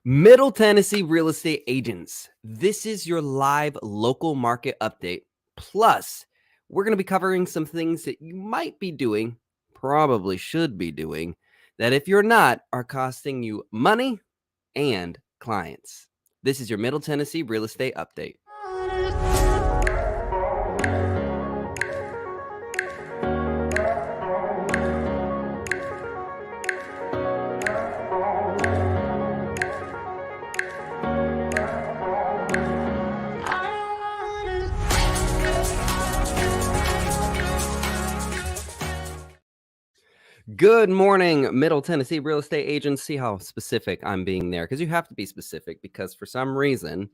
Middle Tennessee real estate agents. This is your live local market update. Plus, we're going to be covering some things that you might be doing, probably should be doing, that if you're not, are costing you money and clients. This is your Middle Tennessee real estate update. Good morning, Middle Tennessee real estate agents. See how specific I'm being there, because you have to be specific, because for some reason,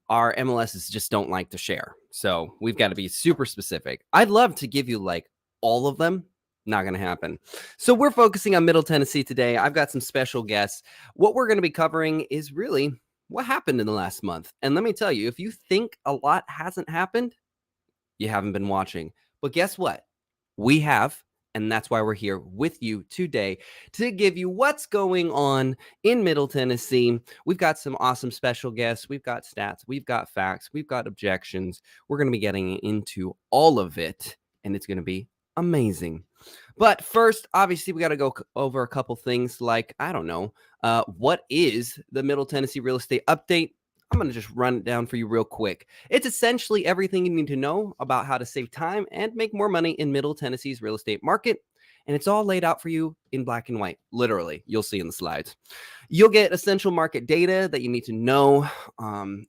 our MLSs just don't like to share. So we've got to be super specific. I'd love to give you like all of them. Not going to happen. So we're focusing on Middle Tennessee today. I've got some special guests. What we're going to be covering is really what happened in the last month. And let me tell you, if you think a lot hasn't happened, you haven't been watching. But guess what? We have. And that's why we're here with you today to give you what's going on in Middle Tennessee. We've got some awesome special guests. We've got stats. We've got facts. We've got objections. We're going to be getting into all of it, and it's going to be amazing. But first, obviously, we got to go over a couple things like, I don't know, what is the Middle Tennessee real estate update? I'm going to just run it down for you real quick. It's essentially everything you need to know about how to save time and make more money in Middle Tennessee's real estate market. And it's all laid out for you in black and white. Literally, you'll see in the slides. You'll get essential market data that you need to know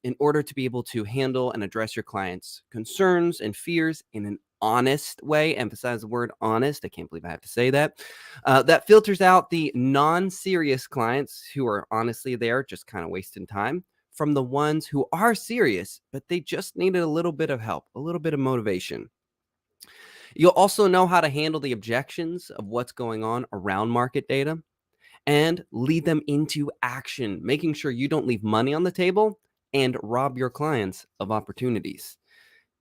in order to be able to handle and address your clients' concerns and fears in an honest way. Emphasize the word honest. I can't believe I have to say that. That filters out the non-serious clients who are honestly there just kind of wasting time from the ones who are serious, but they just needed a little bit of help, a little bit of motivation. You'll also know how to handle the objections of what's going on around market data and lead them into action, making sure you don't leave money on the table and rob your clients of opportunities.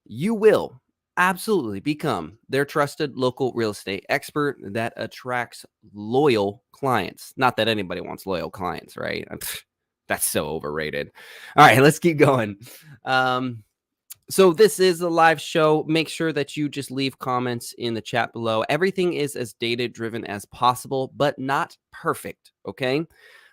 You will absolutely become their trusted local real estate expert that attracts loyal clients. Not that anybody wants loyal clients, right? That's so overrated. All right, let's keep going. So this is a live show. Make sure that you just leave comments in the chat below. Everything is as data-driven as possible, but not perfect, okay?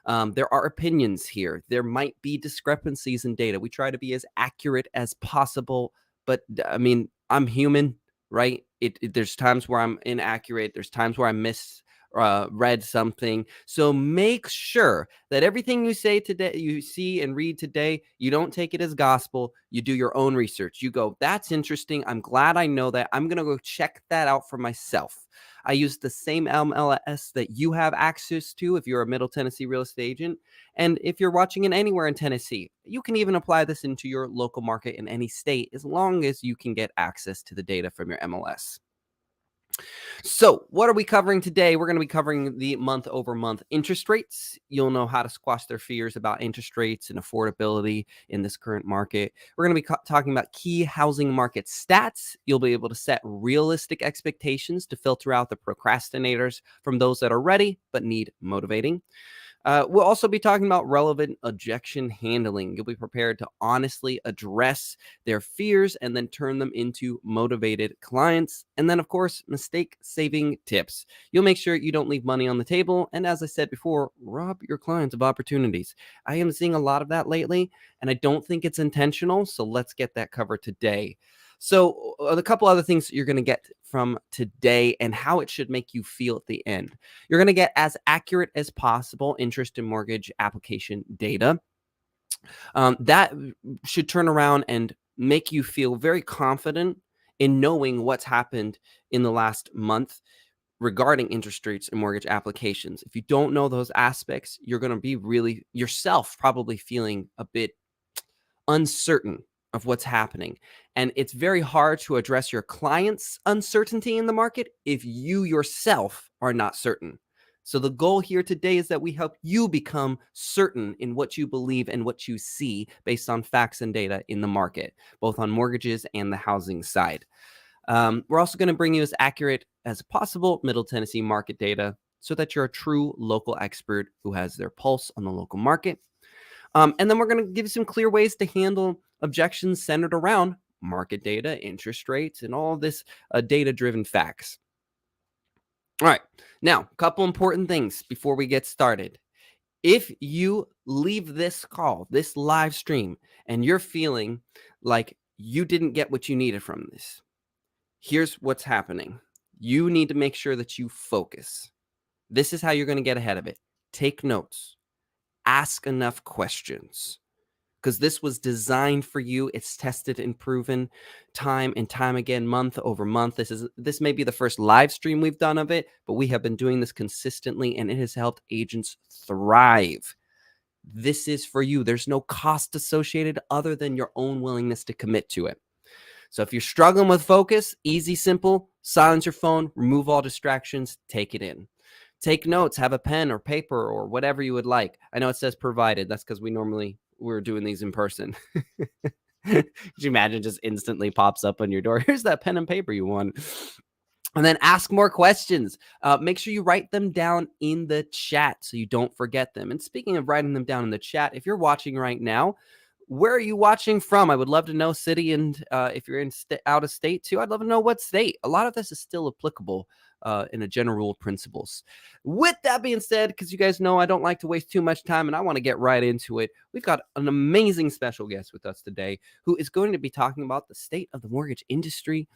There are opinions here. There might be discrepancies in data. We try to be as accurate as possible, but I mean, I'm human, right? There's times where I'm inaccurate. There's times where I read something. So make sure that everything you say today, you see and read today, you don't take it as gospel. You do your own research. You go, that's interesting. I'm glad I know that. I'm going to go check that out for myself. I use the same MLS that you have access to if you're a Middle Tennessee real estate agent. And if you're watching it anywhere in Tennessee, you can even apply this into your local market in any state, as long as you can get access to the data from your MLS. So what are we covering today? We're going to be covering the month-over-month interest rates. You'll know how to squash their fears about interest rates and affordability in this current market. We're going to be talking about key housing market stats. You'll be able to set realistic expectations to filter out the procrastinators from those that are ready but need motivating. We'll also be talking about relevant objection handling. You'll be prepared to honestly address their fears and then turn them into motivated clients. And then, of course, mistake-saving tips. You'll make sure you don't leave money on the table. And as I said before, rob your clients of opportunities. I am seeing a lot of that lately, and I don't think it's intentional. So let's get that covered today. So a couple other things that you're going to get from today and how it should make you feel at the end. You're going to get as accurate as possible interest and mortgage application data. That should turn around and make you feel very confident in knowing what's happened in the last month regarding interest rates and mortgage applications. If you don't know those aspects, you're going to be really yourself probably feeling a bit uncertain of what's happening. And it's very hard to address your client's uncertainty in the market if you yourself are not certain. So the goal here today is that we help you become certain in what you believe and what you see based on facts and data in the market, both on mortgages and the housing side. We're also going to bring you as accurate as possible Middle Tennessee market data so that you're a true local expert who has their pulse on the local market. And then we're going to give you some clear ways to handle objections centered around market data, interest rates, and all this data-driven facts. All right. Now, a couple important things before we get started. If you leave this call, this live stream, and you're feeling like you didn't get what you needed from this, here's what's happening. You need to make sure that you focus. This is how you're going to get ahead of it. Take notes. Ask enough questions, because this was designed for you. It's tested and proven time and time again, month over month. This may be the first live stream we've done of it, but we have been doing this consistently, and it has helped agents thrive. This is for you. There's no cost associated other than your own willingness to commit to it. So if you're struggling with focus, easy, simple, silence your phone, remove all distractions, take it in. Take notes, have a pen or paper or whatever you would like. I know it says provided. That's because we're doing these in person. Could you imagine just instantly pops up on your door? Here's that pen and paper you want. And then ask more questions. Make sure you write them down in the chat so you don't forget them. And speaking of writing them down in the chat, if you're watching right now, where are you watching from? I would love to know city, and if you're out of state too, I'd love to know what state. A lot of this is still applicable in a general rule of principles. With that being said, because you guys know I don't like to waste too much time and I want to get right into it, we've got an amazing special guest with us today who is going to be talking about the state of the mortgage industry,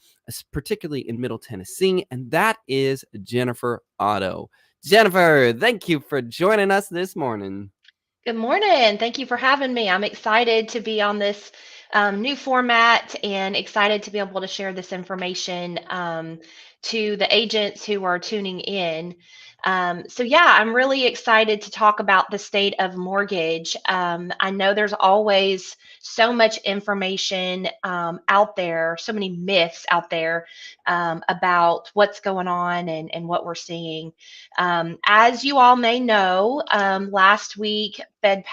particularly in Middle Tennessee, and that is Jennifer Otto. Jennifer, thank you for joining us this morning. Good morning. Thank you for having me. I'm excited to be on this new format and excited to be able to share this information to the agents who are tuning in. So I'm really excited to talk about the state of mortgage. I know there's always so much information out there, so many myths out there about what's going on and what we're seeing. As you all may know, last week, Fed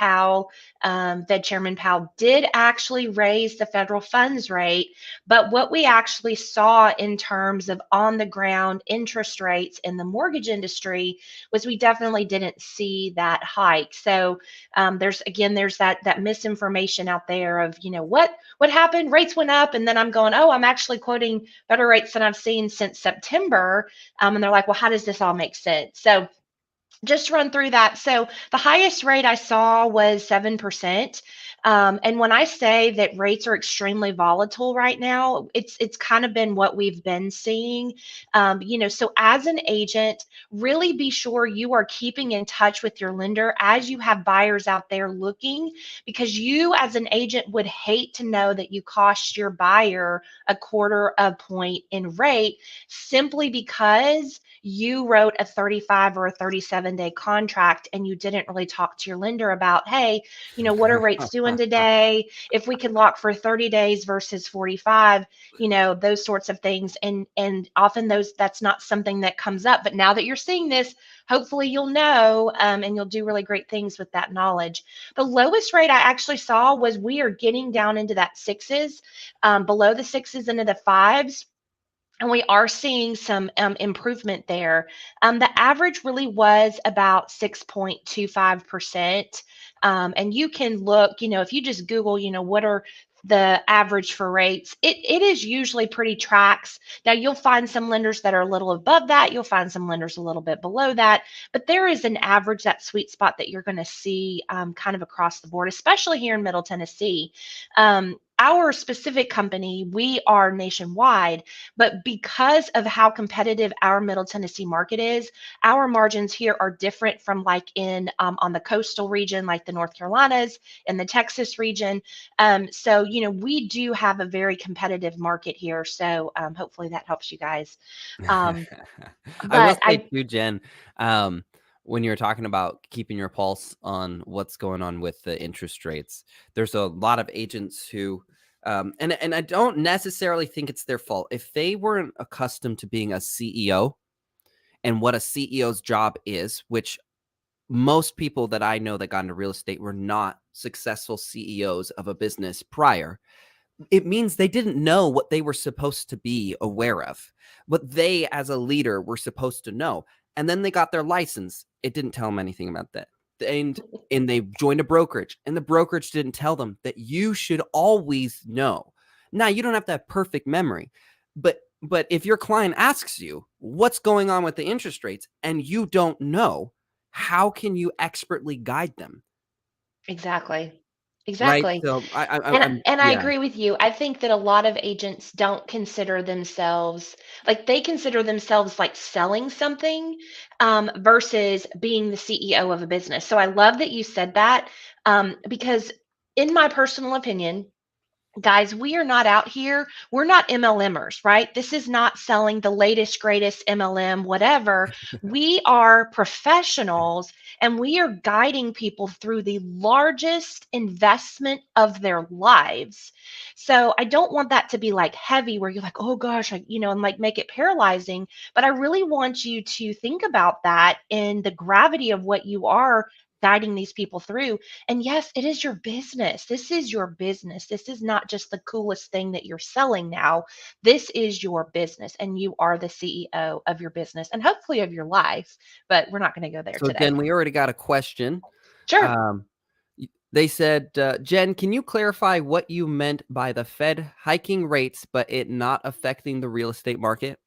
Chairman Powell did actually raise the federal funds rate. But what we actually saw in terms of on the ground interest rates in the mortgage industry was we definitely didn't see that hike. So there's that misinformation out there of, what happened? Rates went up. And then I'm going, oh, I'm actually quoting better rates than I've seen since September. And they're like, well, how does this all make sense? So just run through that. So the highest rate I saw was 7%. And when I say that rates are extremely volatile right now, it's kind of been what we've been seeing. So as an agent, really be sure you are keeping in touch with your lender as you have buyers out there looking, because you as an agent would hate to know that you cost your buyer a quarter of point in rate simply because you wrote a 35 or a 37-day contract and you didn't really talk to your lender about, hey, what are rates doing today? If we could lock for 30 days versus 45, those sorts of things. And often that's not something that comes up. But now that you're seeing this, hopefully you'll know and you'll do really great things with that knowledge. The lowest rate I actually saw was we are getting down into that sixes, below the sixes into the fives. And we are seeing some improvement there. The average really was about 6.25%. And you can look, if you just Google, what are the average for rates, it is usually pretty tracks. Now you'll find some lenders that are a little above that. You'll find some lenders a little bit below that. But there is an average, that sweet spot that you're going to see kind of across the board, especially here in Middle Tennessee. Our specific company, we are nationwide, but because of how competitive our Middle Tennessee market is, our margins here are different from like in on the coastal region, like the North Carolinas and the Texas region. So we do have a very competitive market here. So hopefully that helps you guys. I will say too, Jen, when you're talking about keeping your pulse on what's going on with the interest rates, there's a lot of agents who, and I don't necessarily think it's their fault. If they weren't accustomed to being a CEO and what a CEO's job is, which most people that I know that got into real estate were not successful CEOs of a business prior, it means they didn't know what they were supposed to be aware of, what they as a leader were supposed to know. And then they got their license. It didn't tell them anything about that. and they joined a brokerage, and the brokerage didn't tell them that you should always know. Now, you don't have to have perfect memory, but if your client asks you what's going on with the interest rates and you don't know, how can you expertly guide them? Exactly. Right? Exactly. So I'm And I yeah. agree with you. I think that a lot of agents don't consider themselves like they consider themselves like selling something versus being the CEO of a business. So I love that you said that because, in my personal opinion, guys, we are not out here. We're not MLMers, right? This is not selling the latest, greatest MLM, whatever. We are professionals and we are guiding people through the largest investment of their lives. So I don't want that to be like heavy where you're like, oh gosh, and like make it paralyzing. But I really want you to think about that in the gravity of what you are guiding these people through. And yes, it is your business. This is your business. This is not just the coolest thing that you're selling now. This is your business, and you are the CEO of your business and hopefully of your life. But we're not going to go there So today. Jen, we already got a question. Sure. Um, they said, Jen, can you clarify what you meant by the Fed hiking rates, but it not affecting the real estate market?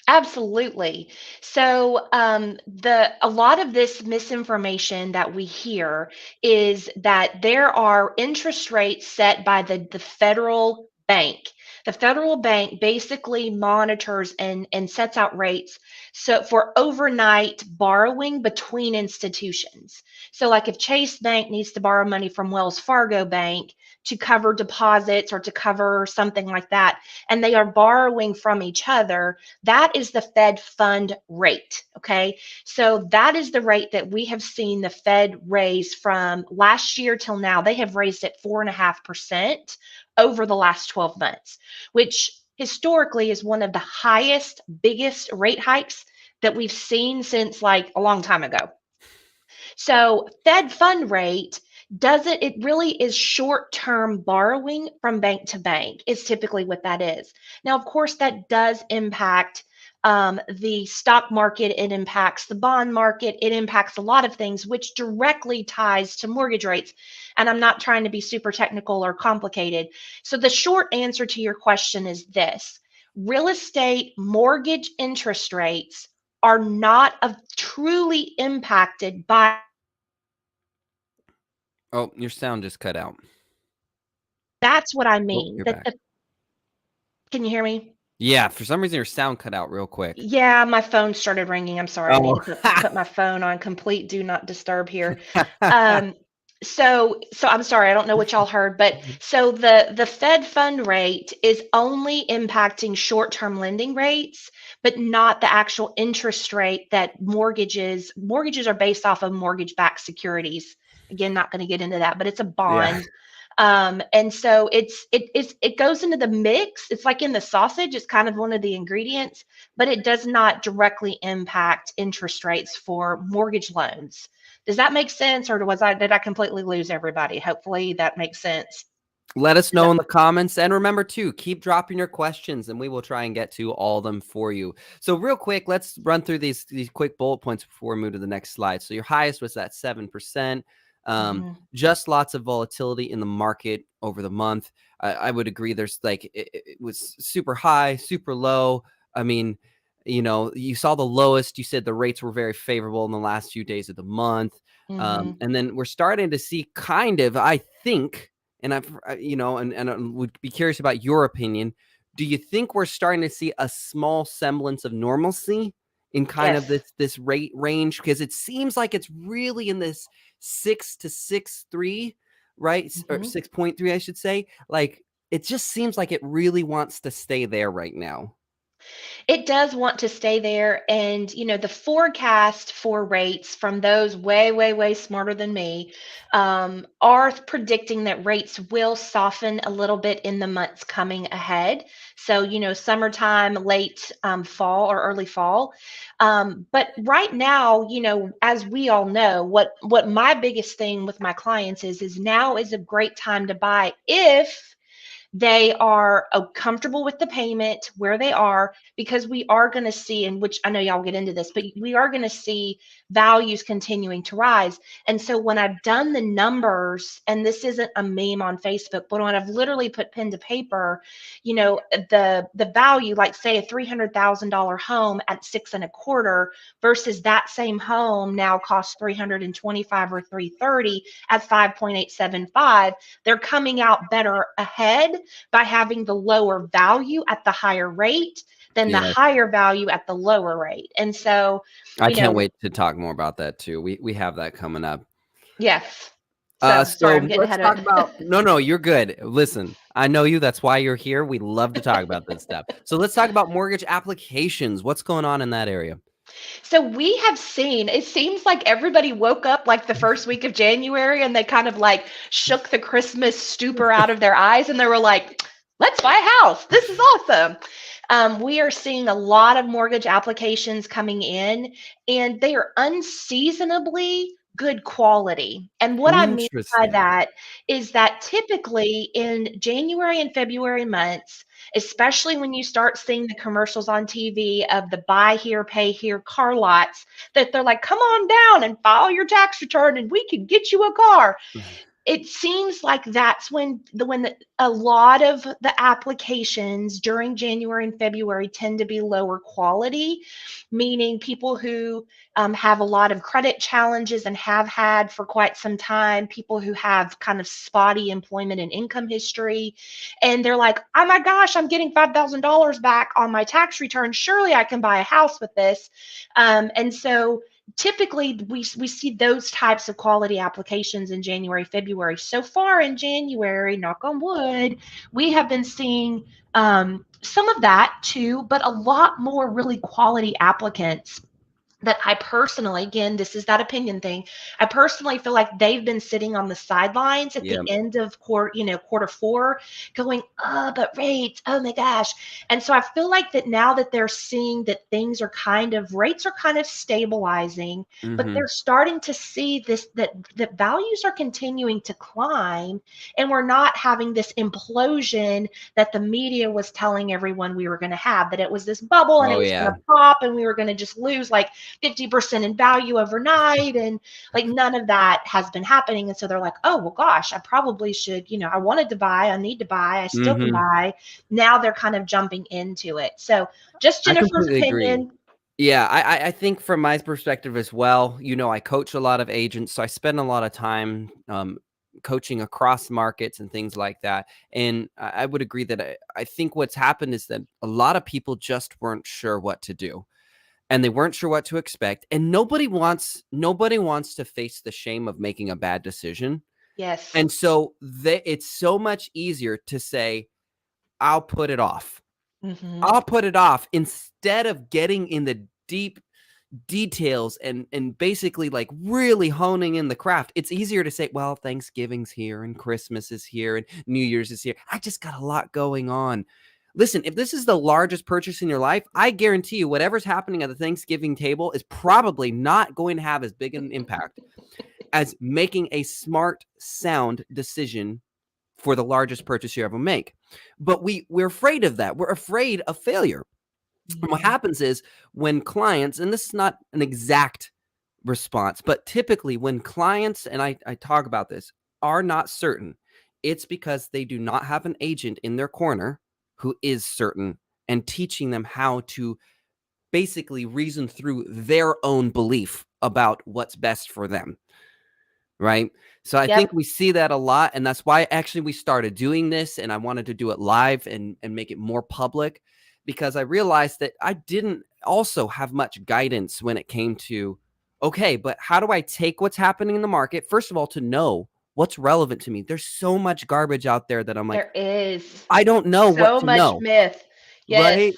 Absolutely. So, the a lot of this misinformation that we hear is that there are interest rates set by the federal bank. The federal bank basically monitors and sets out rates so for overnight borrowing between institutions. So, like if Chase Bank needs to borrow money from Wells Fargo Bank to cover deposits or to cover something like that, and they are borrowing from each other, that is the Fed fund rate. Okay. So that is the rate that we have seen the Fed raise from last year till now. They have raised it 4.5% over the last 12 months, which historically is one of the highest, biggest rate hikes that we've seen since like a long time ago. So Fed fund rate doesn't, it really is short term borrowing from bank to bank, is typically what that is. Now, of course, that does impact the stock market, it impacts the bond market, it impacts a lot of things, which directly ties to mortgage rates. And I'm not trying to be super technical or complicated. So, the short answer to your question is this: real estate mortgage interest rates are not truly impacted by. Oh, your sound just cut out. That's what I Oh, mean. you're back. Can you hear me? Yeah, for some reason your sound cut out real quick. Yeah, my phone started ringing. I'm sorry. I need Oh. to put my phone on complete do not disturb here. Um, so I'm sorry, I don't know what y'all heard, but so the Fed fund rate is only impacting short-term lending rates, but not the actual interest rate that mortgages are based off of mortgage-backed securities. Again, not going to get into that, but it's a Yeah. bond. And so it goes into the mix. It's like in the sausage, it's kind of one of the ingredients, but it does not directly impact interest rates for mortgage loans. Does that make sense, or did I completely lose everybody? Hopefully that makes sense. Let us Is know that in the comments, and remember to keep dropping your questions, and we will try and get to all of them for you. So real quick, let's run through these quick bullet points before we move to the next slide. So your highest was at 7%. Mhm. Just lots of volatility in the market over the month. I would agree. There's like it was super high, super low. I mean, you saw the lowest. You said the rates were very favorable in the last few days of the month, Mhm. and then we're starting to see kind of, I think. And and I would be curious about your opinion. Do you think we're starting to see a small semblance of normalcy in kind of Yes. this rate range? Because it seems like it's really in this 6 to 6.3, right? Or Mhm. 6.3, I should say. Like it just seems like it really wants to stay there right now. It does want to stay there. And, the forecast for rates from those way, way, way smarter than me are predicting that rates will soften a little bit in the months coming ahead. So, summertime, late fall or early fall. But right now, as we all know, what my biggest thing with my clients is now is a great time to buy if they are comfortable with the payment where they are, because we are going to see, and which I know y'all get into this, but we are going to see values continuing to rise. And so when I've done the numbers, and this isn't a meme on Facebook, but when I've literally put pen to paper, the value, like say a $300,000 home at 6.25 versus that same home now costs 325 or 330 at 5.875, they're coming out better ahead by having the lower value at the higher rate than the Yes. higher value at the lower rate. And so, I can't wait to talk more about that too. We have that coming up. yes. So sorry, I'm getting let's ahead talk of it. about no, you're good. Listen, I know you. That's why you're here. We love to talk about this stuff. So let's talk about mortgage applications. What's going on in that area? So we have seen, it seems like everybody woke up like the first week of January and they kind of like shook the Christmas stupor out of their eyes and they were like, let's buy a house. This is awesome. We are seeing a lot of mortgage applications coming in, and they are unseasonably good quality. And what I mean by Interesting. that is that typically in January and February months, especially when you start seeing the commercials on TV of the buy here, pay here car lots, that they're like, come on down and file your tax return and we can get you a car. It seems like that's when a lot of the applications during January and February tend to be lower quality, meaning people who have a lot of credit challenges and have had for quite some time, people who have kind of spotty employment and income history, and they're like, oh my gosh, I'm getting $5,000 back on my tax return. Surely I can buy a house with this. And so typically we see those types of quality applications in January, February. So far in January, knock on wood, we have been seeing some of that too, but a lot more really quality applicants that I personally, again, this is that opinion thing. I personally feel like they've been sitting on the sidelines at Yeah. the end of quarter 4, going, oh, but rates, oh my gosh. And so I feel like that now that they're seeing that rates are kind of stabilizing, but Mm-hmm. they're starting to see that values are continuing to climb, and we're not having this implosion that the media was telling everyone we were going to have, that it was this bubble and it Oh was going yeah. to pop and we were going to just lose like 50% in value overnight, and like none of that has been happening. And so they're like, oh well gosh, I probably should, I wanted to buy, I need to buy, I still can Mm-hmm. buy. Now they're kind of jumping into it. So just I Jennifer's completely agree. opinion. Yeah, I think from my perspective as well, I coach a lot of agents, so I spend a lot of time coaching across markets and things like that. And I would agree that I think what's happened is that a lot of people just weren't sure what to do, and they weren't sure what to expect. And nobody wants to face the shame of making a bad decision. Yes. And so it's so much easier to say, I'll put it off. Mm-hmm. I'll put it off instead of getting in the deep details and basically like really honing in the craft. It's easier to say, well, Thanksgiving's here and Christmas is here and New Year's is here. I just got a lot going on. Listen, if this is the largest purchase in your life, I guarantee you whatever's happening at the Thanksgiving table is probably not going to have as big an impact as making a smart, sound decision for the largest purchase you ever make. But we're afraid of that. We're afraid of failure. And what Mm-hmm. happens is when clients, and this is not an exact response, but typically when clients, and I talk about this, are not certain, it's because they do not have an agent in their corner who is certain and teaching them how to basically reason through their own belief about what's best for them. Right. So I think Yep. we see that a lot. And that's why actually we started doing this. And I wanted to do it live and make it more public, because I realized that I didn't also have much guidance when it came to, okay, but how do I take what's happening in the market? First of all, to know what's relevant to me. There's so much garbage out there that I'm like, There is I don't know what so to much know. myth. Yes. Right.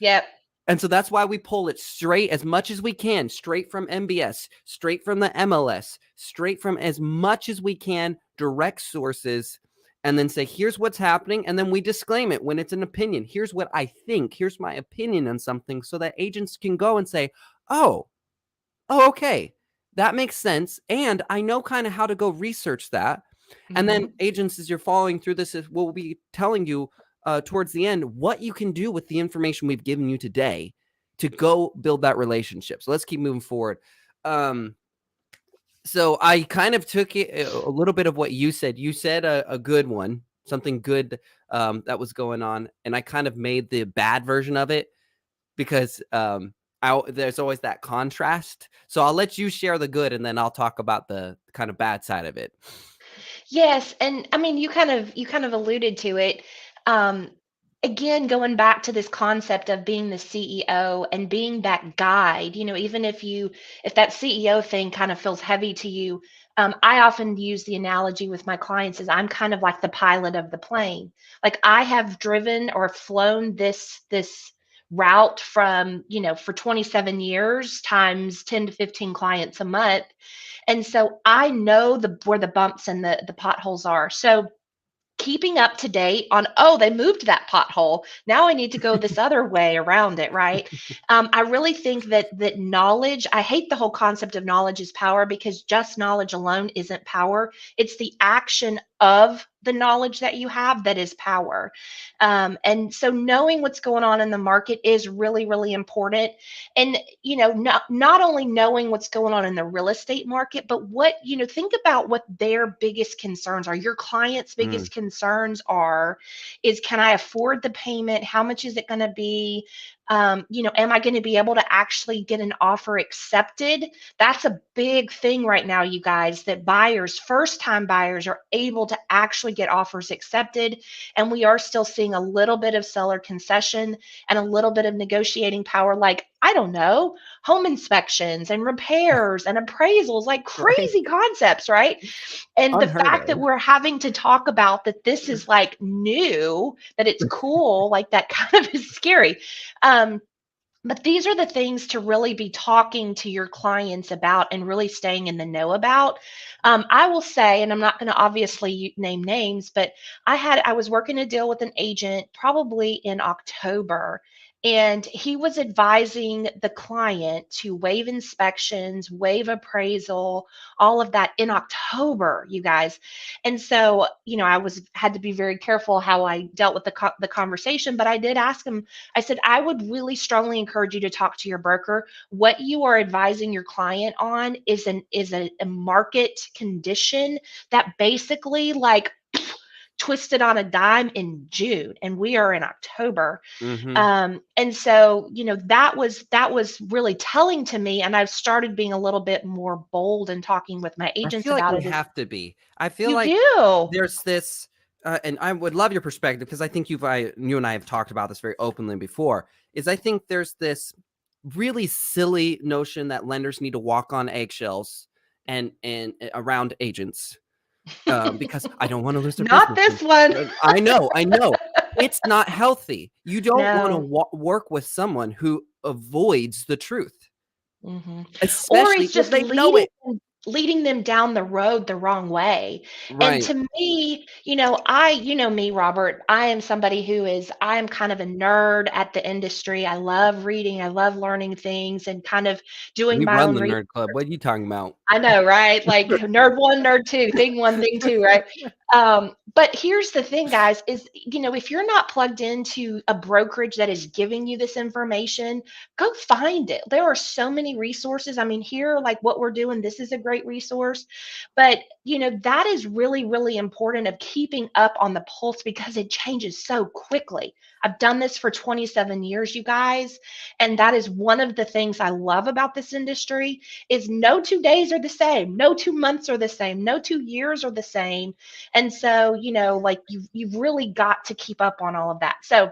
Yep. And so that's why we pull it straight as much as we can, straight from MBS, straight from the MLS, straight from as much as we can, direct sources, and then say, here's what's happening. And then we disclaim it when it's an opinion. Here's what I think. Here's my opinion on something, so that agents can go and say, oh, okay, that makes sense. And I know kind of how to go research that. And then Mhm. agents, as you're following through this, will be telling you towards the end what you can do with the information we've given you today to go build that relationship. So let's keep moving forward. So I kind of took a little bit of what you said. You said a good one, something good that was going on, and I kind of made the bad version of it because there's always that contrast. So I'll let you share the good, and then I'll talk about the kind of bad side of it. Yes, and I mean, you kind of alluded to it. Um, Again, going back to this concept of being the CEO and being that guide, even if that CEO thing kind of feels heavy to you, I often use the analogy with my clients is I'm kind of like the pilot of the plane. Like I have driven or flown this route from, for 27 years times 10 to 15 clients a month. And so I know where the bumps and the potholes are. So keeping up to date on, oh, they moved that pothole, now I need to go this other way around it, right? I really think that knowledge, I hate the whole concept of knowledge is power, because just knowledge alone isn't power. It's the action of the knowledge that you have that is power. And so knowing what's going on in the market is really, really important. And not only knowing what's going on in the real estate market, but think about what their biggest concerns are. Your clients' Mm, biggest concerns is, can I afford the payment? How much is it going to be? Am I going to be able to actually get an offer accepted? That's a big thing right now, you guys, that first time buyers are able to actually get offers accepted. And we are still seeing a little bit of seller concession and a little bit of negotiating power, like, I don't know, home inspections and repairs and appraisals, like right. crazy concepts, right? And the Unheard fact that of. we're having to talk about that this is like new, that it's cool, like that kind of is scary. Um, but these are the things to really be talking to your clients about and really staying in the know about. I will say, and I'm not going to obviously name names, but I was working a deal with an agent probably in October, and he was advising the client to waive inspections, waive appraisal, all of that in October, you guys. And so, had to be very careful how I dealt with the conversation, but I did ask him. I said, I would really strongly encourage you to talk to your broker. What you are advising your client on is a market condition that basically like twisted on a dime in June, and we are in October. Mm-hmm. And so, that was really telling to me, and I've started being a little bit more bold and talking with my I agents feel like about we it. Is have to be. I feel you like do. there's this, and I would love your perspective because I think you and I have talked about this very openly before. Is I think there's this really silly notion that lenders need to walk on eggshells and around agents because I don't want to lose their Not business. this one. I know, it's not healthy. You don't want No. to work with someone who avoids the truth, Mhm. Or especially it's because just they know it. leading them down the road the wrong way. And Right. to me, you know me, Robert, I am somebody I am kind of a nerd at the industry. I love reading, I love learning things and kind of doing We my run own the research. nerd club. What are you talking about? I know, right? Like nerd one, nerd two, thing one, thing two, right? But here's the thing, guys, is if you're not plugged into a brokerage that is giving you this information, go find it. There are so many resources. I mean, here, like what we're doing, this is a great resource. But that is really, really important of keeping up on the pulse because it changes so quickly. I've done this for 27 years, you guys, and that is one of the things I love about this industry is no 2 days are the same, no 2 months are the same, no 2 years are the same. And so, like you've really got to keep up on all of that. So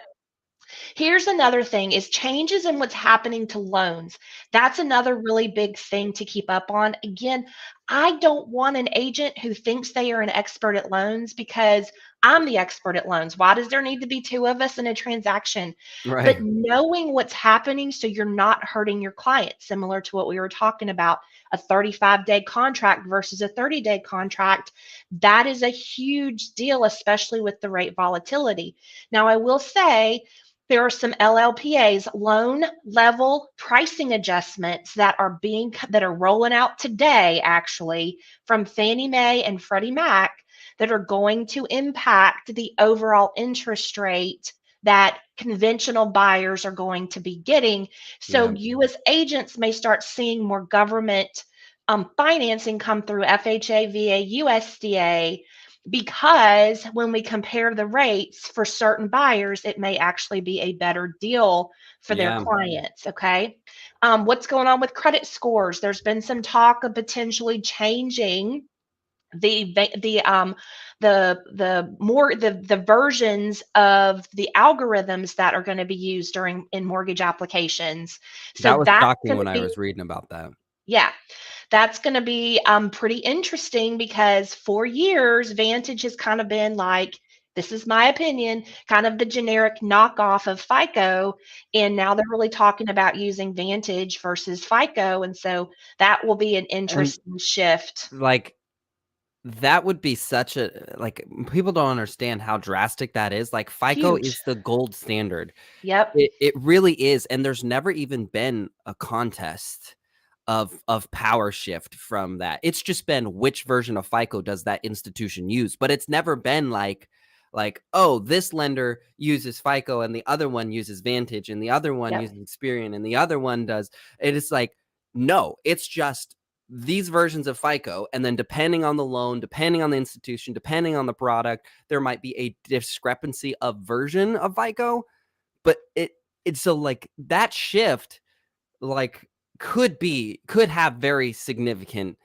here's another thing is changes in what's happening to loans. That's another really big thing to keep up on. Again, I don't want an agent who thinks they are an expert at loans because I'm the expert at loans. Why does there need to be two of us in a transaction? But Right. knowing what's happening so you're not hurting your client, similar to what we were talking about, a 35-day contract versus a 30-day contract, that is a huge deal, especially with the rate volatility. Now, I will say, there are some LLPAs, loan level pricing adjustments that are rolling out today, actually, from Fannie Mae and Freddie Mac that are going to impact the overall interest rate that conventional buyers are going to be getting. So Yeah. you as agents may start seeing more government financing come through FHA, VA, USDA, because when we compare the rates for certain buyers, it may actually be a better deal for their Yeah. clients. Okay. What's going on with credit scores? There's been some talk of potentially changing the versions of the algorithms that are going to be used in mortgage applications. So That was that's shocking going to when I be, was reading about that. yeah, that's going to be pretty interesting, because for years, Vantage has kind of been like, this is my opinion, kind of the generic knockoff of FICO. And now they're really talking about using Vantage versus FICO. And so that will be an And interesting shift. like that would be such a like people don't understand how drastic that is. Like FICO Huge. is the gold standard. Yep. It really is, and there's never even been a contest of power shift from that. It's just been which version of FICO does that institution use, but it's never been like oh, this lender uses FICO and the other one uses Vantage and the other one Yep. uses Experian and the other one does. It is like no, it's just these versions of FICO, and then depending on the loan, depending on the institution, depending on the product, there might be a discrepancy of version of FICO, but it's so like that shift like could have very significant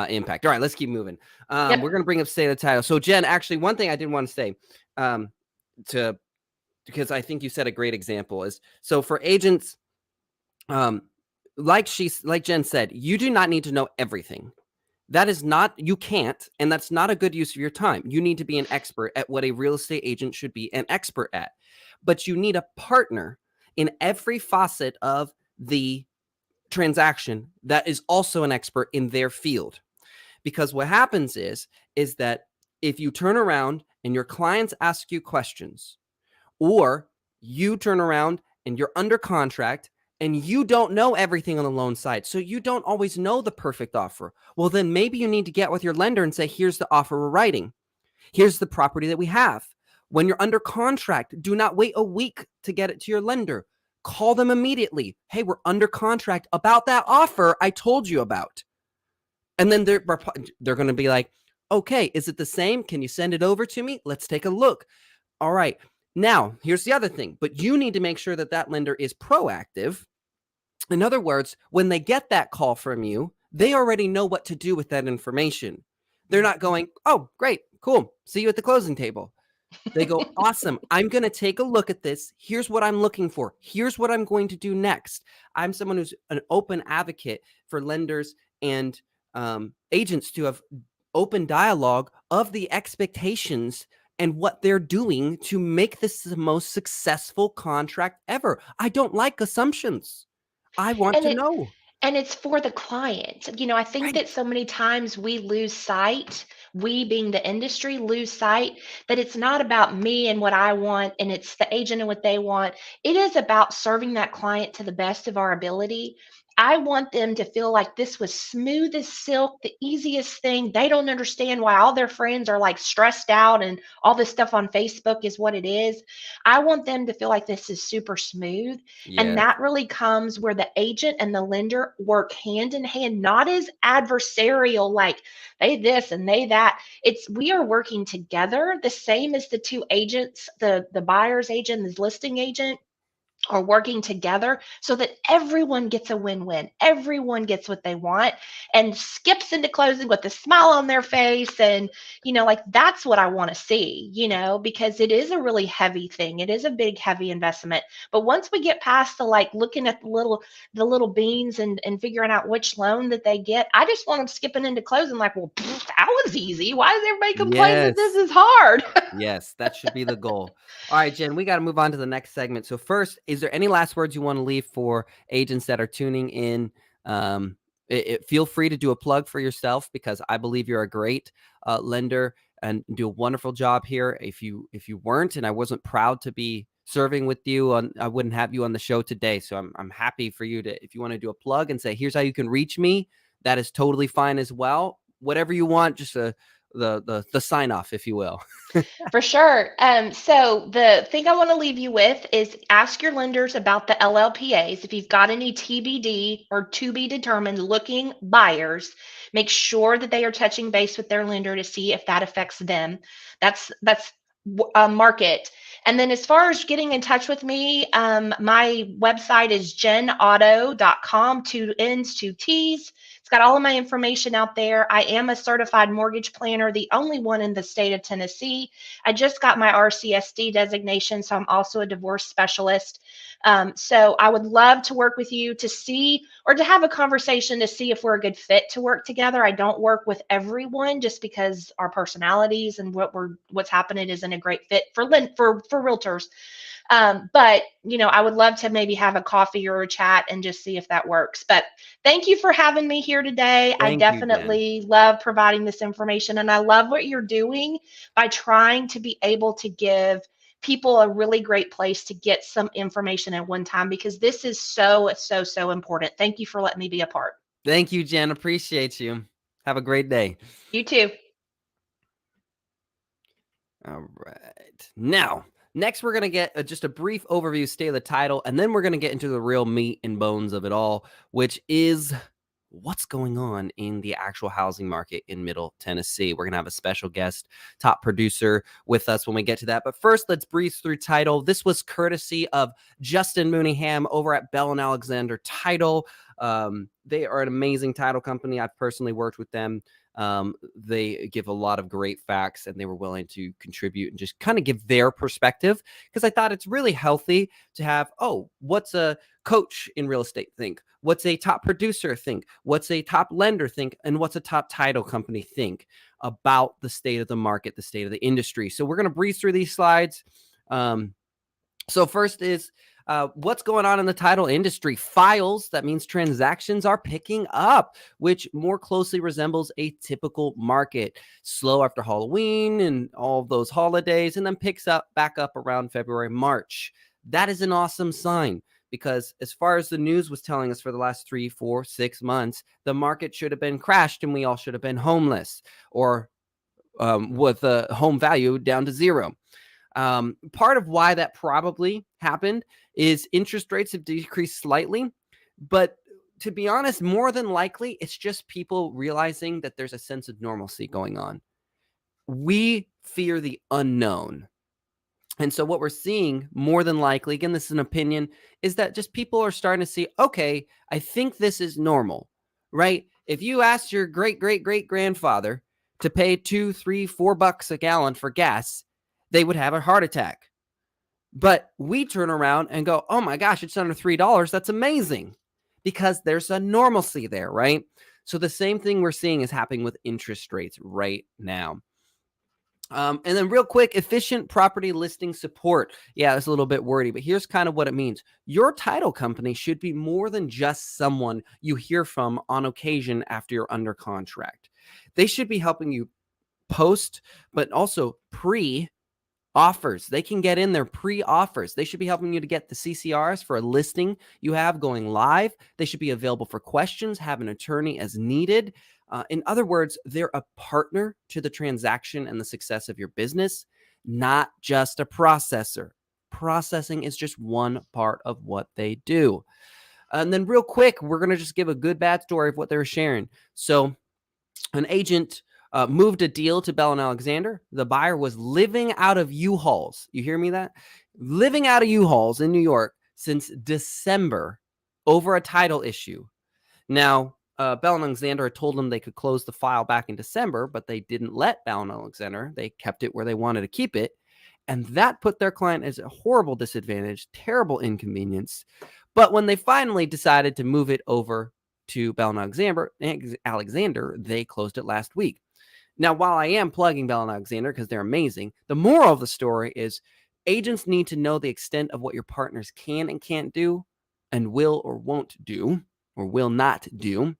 impact. All right, let's keep moving. Yep. We're gonna bring up state of the title. So Jen, actually, one thing I did want to say, to because I think you said a great example is so for agents, um, like Jen said, you do not need to know everything. That is not, you can't, and that's not a good use of your time. You need to be an expert at what a real estate agent should be an expert at. But you need a partner in every facet of the transaction that is also an expert in their field. Because what happens is that if you turn around and your clients ask you questions, or you turn around and you're under contract and you don't know everything on the loan side, so you don't always know the perfect offer, well, then maybe you need to get with your lender and say, here's the offer we're writing. Here's the property that we have. When you're under contract, do not wait a week to get it to your lender. Call them immediately. Hey, we're under contract about that offer I told you about. And then they're going to be like, okay, is it the same? Can you send it over to me? Let's take a look. All right. Now, here's the other thing, but you need to make sure that that lender is proactive. In other words, when they get that call from you, they already know what to do with that information. They're not going, oh, great, cool, see you at the closing table. They go, awesome, I'm going to take a look at this. Here's what I'm looking for. Here's what I'm going to do next. I'm someone who's an open advocate for lenders and agents to have open dialogue of the expectations and what they're doing to make this the most successful contract ever. I don't like assumptions. I want And to it know. and it's for the client. I think Right. that so many times we lose sight, we being the industry lose sight that it's not about me and what I want, and it's the agent and what they want. It is about serving that client to the best of our ability. I want them to feel like this was smooth as silk, the easiest thing. They don't understand why all their friends are like stressed out and all this stuff on Facebook is what it is. I want them to feel like this is super smooth. And Yes. that really comes where the agent and the lender work hand in hand, not as adversarial, like they this and they that. It's we are working together, the same as the two agents, the buyer's agent and the listing agent are working together so that everyone gets a win-win. Everyone gets what they want and skips into closing with a smile on their face. And, like that's what I want to see, because it is a really heavy thing. It is a big, heavy investment. But once we get past the like looking at the little beans and figuring out which loan that they get, I just want them skipping into closing like, well, that was easy. Why does everybody complain that this Yes. is hard? Yes, that should be the goal. All right, Jen, we got to move on to the next segment. So first, is there any last words you want to leave for agents that are tuning in? Feel free to do a plug for yourself because I believe you're a great lender and do a wonderful job here. If you weren't and I wasn't proud to be serving with you, I wouldn't have you on the show today. So I'm happy for you to, if you want to do a plug and say, here's how you can reach me, that is totally fine as well. Whatever you want, just the sign off, if you will. For sure. So the thing I want to leave you with is ask your lenders about the LLPAs. If you've got any TBD or to be determined looking buyers, make sure that they are touching base with their lender to see if that affects them. That's a market. And then as far as getting in touch with me, my website is genauto.com, 2 N's, 2 T's. It's got all of my information out there. I am a certified mortgage planner, the only one in the state of Tennessee. I just got my RCSD designation, so I'm also a divorce specialist. So I would love to work with you to see or to have a conversation to see if we're a good fit to work together. I don't work with everyone just because our personalities and what's happening isn't a great fit for realtors. But I would love to maybe have a coffee or a chat and just see if that works. But thank you for having me here today. I Thank you, Jen. definitely love providing this information, and I love what you're doing by trying to be able to give people a really great place to get some information at one time, because this is so, so, so important. Thank you for letting me be a part. Thank you, Jen. Appreciate you. Have a great day. You too. All right. Now, next, we're going to get just a brief overview, state of the title, and then we're going to get into the real meat and bones of it all, which is what's going on in the actual housing market in Middle Tennessee. We're going to have a special guest, top producer, with us when we get to that. But first, let's breeze through title. This was courtesy of Justin Mooneyham over at Bell & Alexander Title. They are an amazing title company. I've personally worked with them. They give a lot of great facts, and they were willing to contribute and just kind of give their perspective, because I thought it's really healthy to have, what's a coach in real estate think? What's a top producer think? What's a top lender think? And what's a top title company think about the state of the market, the state of the industry? So we're going to breeze through these slides. So first is what's going on in the title industry. Files, that means transactions, are picking up, which more closely resembles a typical market. Slow after Halloween and all of those holidays, and then picks up back up around February, March. That is an awesome sign, because as far as the news was telling us for the last 3, 4, 6 months, the market should have been crashed and we all should have been homeless, or with a home value down to zero. Part of why that probably happened is interest rates have decreased slightly, but to be honest, more than likely, it's just people realizing that there's a sense of normalcy going on. We fear the unknown. And so what we're seeing, more than likely, again, this is an opinion, is that just people are starting to see, okay, I think this is normal, right? If you asked your great-great-great-grandfather to pay $2, $3, $4 a gallon for gas, they would have a heart attack. But we turn around and go, oh my gosh, it's under $3. That's amazing, because there's a normalcy there, right? So the same thing we're seeing is happening with interest rates right now. And then real quick, efficient property listing support. Yeah, it's a little bit wordy, but here's kind of what it means. Your title company should be more than just someone you hear from on occasion after you're under contract. They should be helping you post, but also pre-offers. They can get in their pre-offers. They should be helping you to get the CCRs for a listing you have going live. They should be available for questions, have an attorney as needed. In other words, they're a partner to the transaction and the success of your business, not just a processor. Processing is just one part of what they do. And then real quick, we're going to just give a good, bad story of what they were sharing. So an agent moved a deal to Bell & Alexander. The buyer was living out of U-Hauls. You hear me that? Living out of U-Hauls in New York since December over a title issue. Now, Bell & Alexander had told them they could close the file back in December, but they didn't let Bell & Alexander. They kept it where they wanted to keep it. And that put their client at a horrible disadvantage, terrible inconvenience. But when they finally decided to move it over to Bell & Alexander, they closed it last week. Now, while I am plugging Bell & Alexander because they're amazing, the moral of the story is agents need to know the extent of what your partners can and can't do, and will or won't do, or will not do,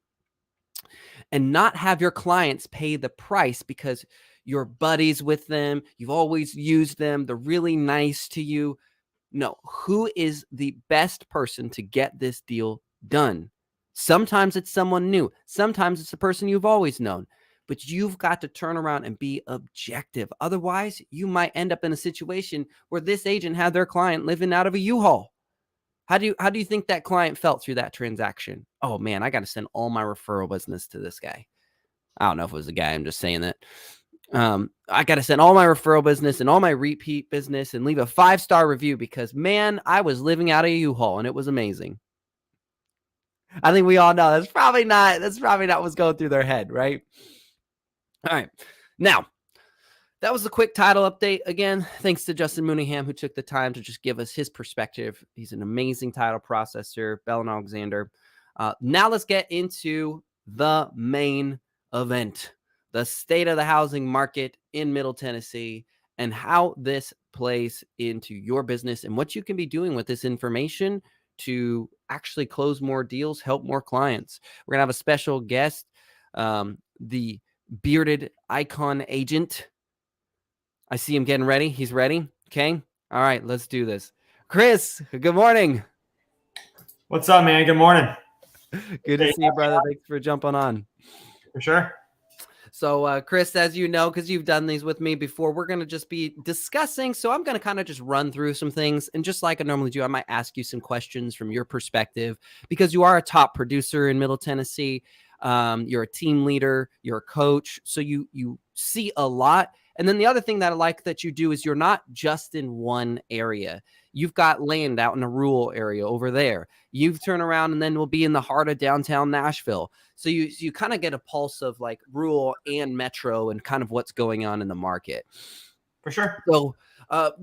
and not have your clients pay the price because you're buddies with them, you've always used them, they're really nice to you. No, who is the best person to get this deal done? Sometimes it's someone new. Sometimes it's the person you've always known. but you've got to turn around and be objective. Otherwise, you might end up in a situation where this agent had their client living out of a U-Haul. How do you think that client felt through that transaction? Oh man, I got to send all my referral business to this guy. I don't know if it was a guy. I'm just saying that. I got to send all my referral business and all my repeat business and leave a 5-star review because, man, I was living out of a U-Haul and it was amazing. I think we all know that's probably not what's going through their head, right? All right. Now, that was the quick title update. Again, thanks to Justin Mooneyham, who took the time to just give us his perspective. He's an amazing title processor, Bell and Alexander. Now let's get into the main event, the state of the housing market in Middle Tennessee and how this plays into your business and what you can be doing with this information to actually close more deals, help more clients. We're going to have a special guest, the bearded icon agent. I see him getting ready. He's ready. Okay. All right, let's do this. Chris, good morning. What's up, man? Good morning. Good to see you, brother. Thanks for jumping on. For sure. So, Chris, as you know, because you've done these with me before, we're going to just be discussing. So I'm going to kind of just run through some things. And just like I normally do, I might ask you some questions from your perspective because you are a top producer in Middle Tennessee. You're a team leader. You're a coach. So you see a lot. And then the other thing that I like that you do is you're not just in one area. You've got land out in a rural area over there. You've turned around and then we'll be in the heart of downtown Nashville. So you kind of get a pulse of like rural and metro and kind of what's going on in the market. For sure. So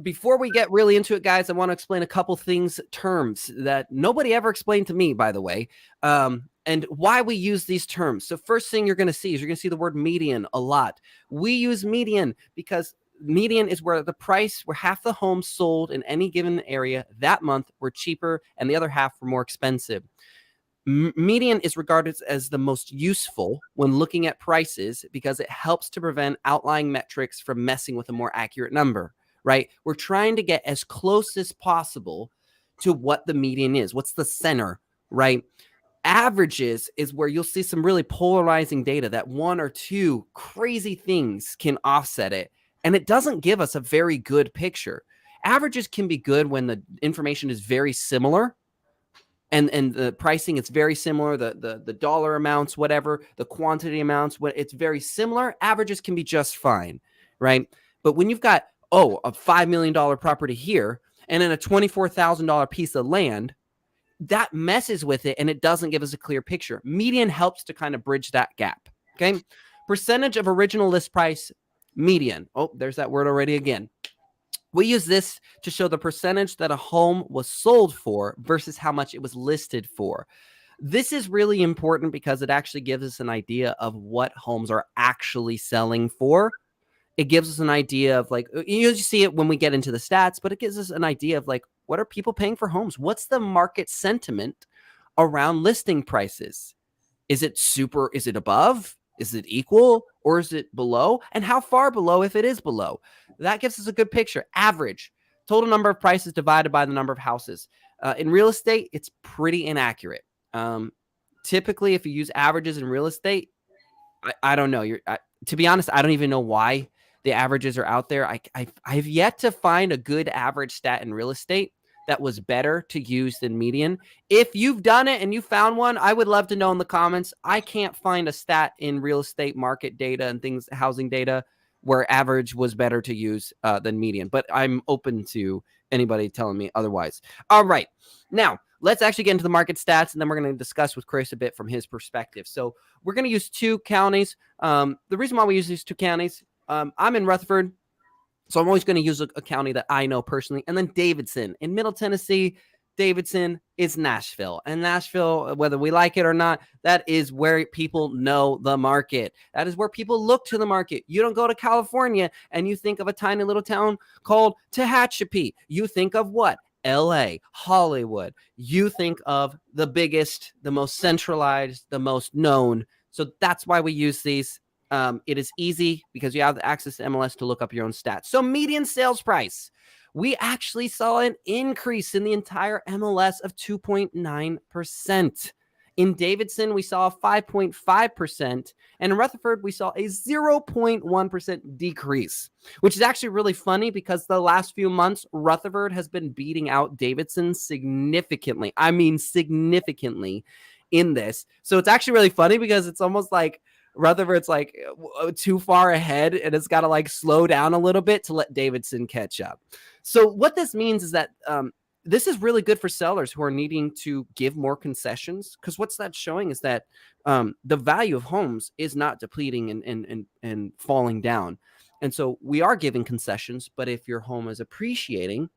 before we get really into it, guys, I want to explain a couple things, terms that nobody ever explained to me, by the way, and why we use these terms. So first thing you're going to see is you're going to see the word median a lot. We use median because median is where half the homes sold in any given area that month were cheaper and the other half were more expensive. Median is regarded as the most useful when looking at prices because it helps to prevent outlying metrics from messing with a more accurate number, right? We're trying to get as close as possible to what the median is. What's the center, right? Averages is where you'll see some really polarizing data that one or two crazy things can offset it. And it doesn't give us a very good picture. Averages can be good when the information is very similar and the pricing is very similar, the dollar amounts, whatever, the quantity amounts, it's very similar. Averages can be just fine, right? But when you've got, a $5 million property here and then a $24,000 piece of land, that messes with it and it doesn't give us a clear picture. Median helps to kind of bridge that gap, okay? Percentage of original list price, median. Oh, there's that word already again. We use this to show the percentage that a home was sold for versus how much it was listed for. This is really important because it actually gives us an idea of what homes are actually selling for. It gives us an idea of like, you see it when we get into the stats, but it gives us an idea of like, what are people paying for homes? What's the market sentiment around listing prices? Is it above? Is it equal or is it below? And how far below if it is below? That gives us a good picture. Average, total number of prices divided by the number of houses. In real estate, it's pretty inaccurate. Typically, if you use averages in real estate, I don't know. To be honest, I don't even know why the averages are out there. I've yet to find a good average stat in real estate that was better to use than median. If you've done it and you found one, I would love to know in the comments. I can't find a stat in real estate market data and things, housing data, where average was better to use than median. But I'm open to anybody telling me otherwise. All right. Now, let's actually get into the market stats, and then we're going to discuss with Chris a bit from his perspective. So we're going to use two counties. The reason why we use these two counties, I'm in Rutherford, so I'm always going to use a county that I know personally. And then Davidson. In Middle Tennessee, Davidson is Nashville. And Nashville, whether we like it or not, that is where people know the market. That is where people look to the market. You don't go to California and you think of a tiny little town called Tehachapi. You think of what? LA, Hollywood. You think of the biggest, the most centralized, the most known. So that's why we use these. It is easy because you have access to MLS to look up your own stats. So median sales price. We actually saw an increase in the entire MLS of 2.9%. In Davidson, we saw a 5.5%, and in Rutherford, we saw a 0.1% decrease, which is actually really funny because the last few months, Rutherford has been beating out Davidson significantly. I mean, significantly in this. So it's actually really funny because it's almost like Rutherford's like too far ahead and it's got to like slow down a little bit to let Davidson catch up. So what this means is that this is really good for sellers who are needing to give more concessions, because what's that showing is that the value of homes is not depleting and falling down. And so we are giving concessions, but if your home is appreciating,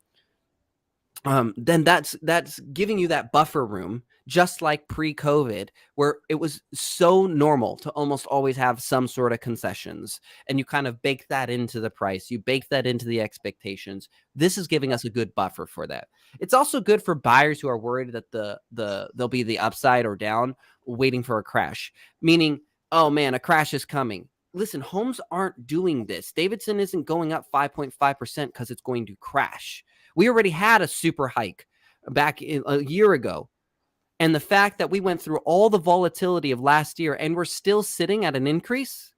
then that's giving you that buffer room, just like pre-COVID, where it was so normal to almost always have some sort of concessions, and you kind of bake that into the price, you bake that into the expectations. This is giving us a good buffer for that. It's also good for buyers who are worried that there'll be the upside or down, waiting for a crash, meaning, oh man, a crash is coming. Listen, homes aren't doing this. Davidson isn't going up 5.5% because it's going to crash. We already had a super hike back a year ago. And the fact that we went through all the volatility of last year and we're still sitting at an increase,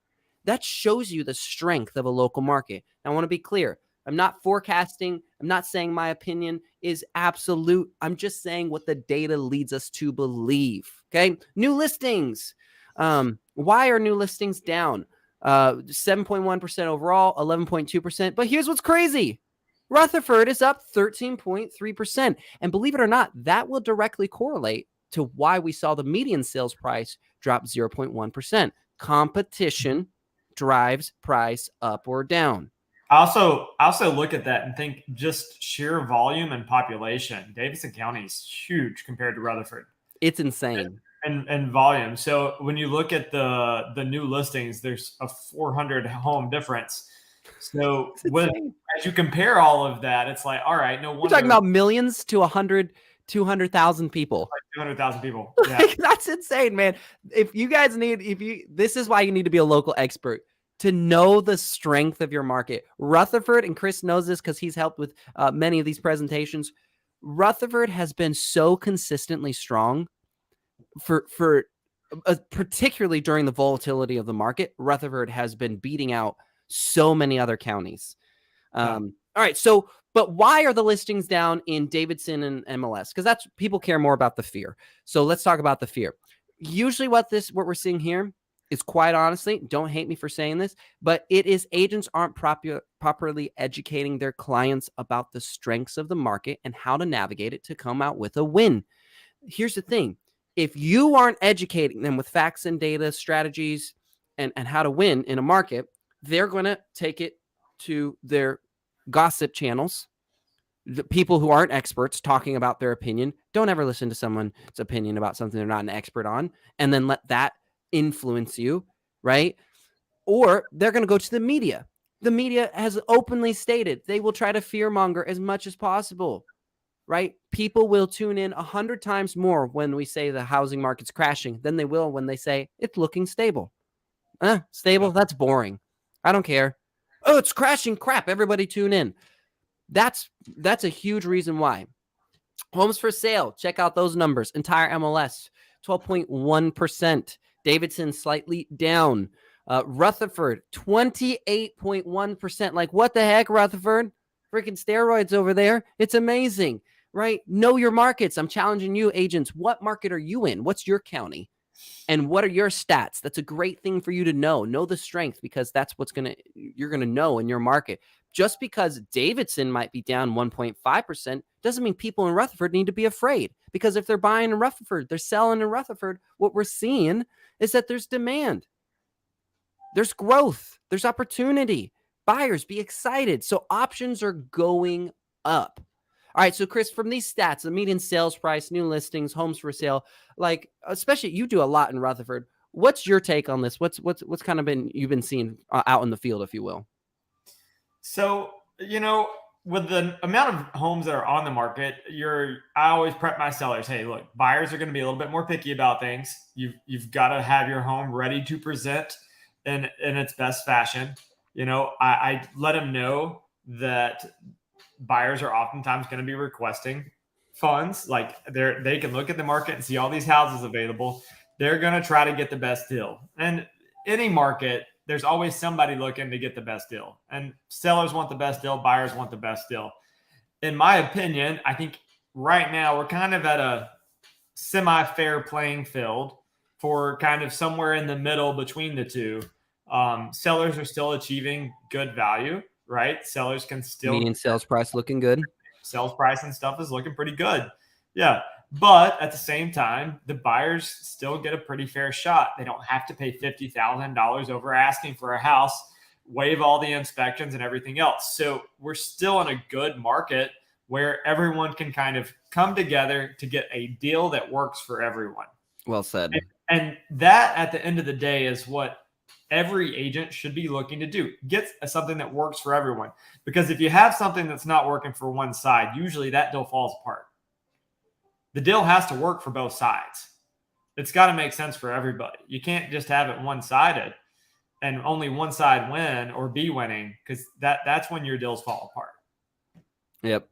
that shows you the strength of a local market. Now, I want to be clear. I'm not forecasting. I'm not saying my opinion is absolute. I'm just saying what the data leads us to believe. Okay. New listings. Why are new listings down? 7.1% overall, 11.2%. But here's what's crazy. Rutherford is up 13.3%. And believe it or not, that will directly correlate to why we saw the median sales price drop 0.1%. Competition drives price up or down. I also look at that and think just sheer volume and population. Davidson County is huge compared to Rutherford. It's insane. And volume. So when you look at the new listings, there's a 400 home difference. So as you compare all of that, it's like, all right, no wonder. You're talking about millions to 200,000 people. Like 200,000 people. Yeah. Like, that's insane, man. This is why you need to be a local expert to know the strength of your market. Rutherford, and Chris knows this because he's helped with many of these presentations. Rutherford has been so consistently strong for particularly during the volatility of the market. Rutherford has been beating out so many other counties. All right. So, but why are the listings down in Davidson and MLS? Because that's, people care more about the fear. So let's talk about the fear. Usually what we're seeing here is, quite honestly, don't hate me for saying this, but it is agents aren't properly educating their clients about the strengths of the market and how to navigate it to come out with a win. Here's the thing. If you aren't educating them with facts and data, strategies, and how to win in a market, they're going to take it to their gossip channels, the people who aren't experts talking about their opinion. Don't ever listen to someone's opinion about something they're not an expert on and then let that influence you, right? Or they're going to go to the media. The media has openly stated they will try to fearmonger as much as possible, right? People will tune in 100 times more when we say the housing market's crashing than they will when they say it's looking stable. Stable? That's boring. I don't care. Oh, it's crashing. Crap. Everybody tune in. That's a huge reason why. Homes for sale. Check out those numbers. Entire MLS, 12.1%. Davidson slightly down. Rutherford, 28.1%. Like, what the heck, Rutherford? Freaking steroids over there. It's amazing, right? Know your markets. I'm challenging you, agents. What market are you in? What's your county? And what are your stats? That's a great thing for you to know. Know the strength, because that's you're going to know in your market. Just because Davidson might be down 1.5% doesn't mean people in Rutherford need to be afraid, because if they're buying in Rutherford, they're selling in Rutherford. What we're seeing is that there's demand. There's growth. There's opportunity. Buyers, be excited. So options are going up. All right, so Chris, from these stats, the median sales price, new listings, homes for sale, like, especially you do a lot in Rutherford. What's your take on this? What's kind of you've been seeing out in the field, if you will? So, with the amount of homes that are on the market, I always prep my sellers. Hey, look, buyers are going to be a little bit more picky about things. You've got to have your home ready to present in its best fashion. I let them know that buyers are oftentimes going to be requesting funds, like they can look at the market and see all these houses available. They're going to try to get the best deal. And any market, there's always somebody looking to get the best deal. And sellers want the best deal, buyers want the best deal. In my opinion, I think right now we're kind of at a semi-fair playing field for kind of somewhere in the middle between the two. Sellers are still achieving good value, right? Sellers can still Median sales price looking good. Sales price and stuff is looking pretty good. Yeah. But at the same time, the buyers still get a pretty fair shot. They don't have to pay $50,000 over asking for a house, waive all the inspections and everything else. So we're still in a good market where everyone can kind of come together to get a deal that works for everyone. Well said. And that at the end of the day is what every agent should be looking to do. Get something that works for everyone. Because if you have something that's not working for one side, usually that deal falls apart. The deal has to work for both sides. It's got to make sense for everybody. You can't just have it one-sided and only one side win or be winning, because that's when your deals fall apart. Yep.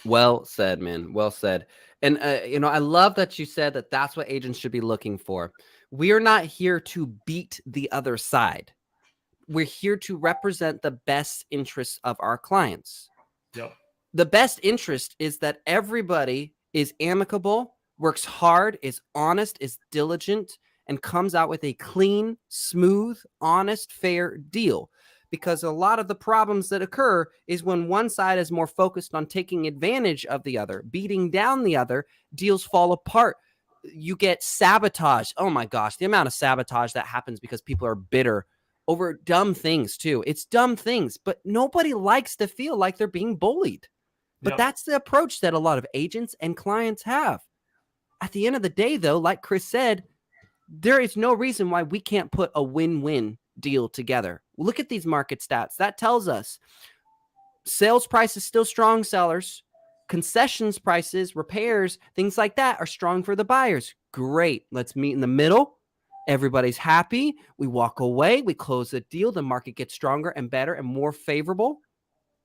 Well said, man. Well said. And, I love that you said that that's what agents should be looking for. We are not here to beat the other side. We're here to represent the best interests of our clients. Yep. The best interest is that everybody is amicable, works hard, is honest, is diligent, and comes out with a clean, smooth, honest, fair deal. Because a lot of the problems that occur is when one side is more focused on taking advantage of the other, beating down the other, deals fall apart. You get sabotage. Oh my gosh, the amount of sabotage that happens because people are bitter over dumb things too. It's dumb things, but nobody likes to feel like they're being bullied. But that's the approach that a lot of agents and clients have. At the end of the day, though, like Chris said, there is no reason why we can't put a win-win deal together. Look at these market stats. That tells us sales price is still strong, sellers. Concessions prices, repairs, things like that are strong for the buyers. Great. Let's meet in the middle. Everybody's happy. We walk away. We close the deal. The market gets stronger and better and more favorable.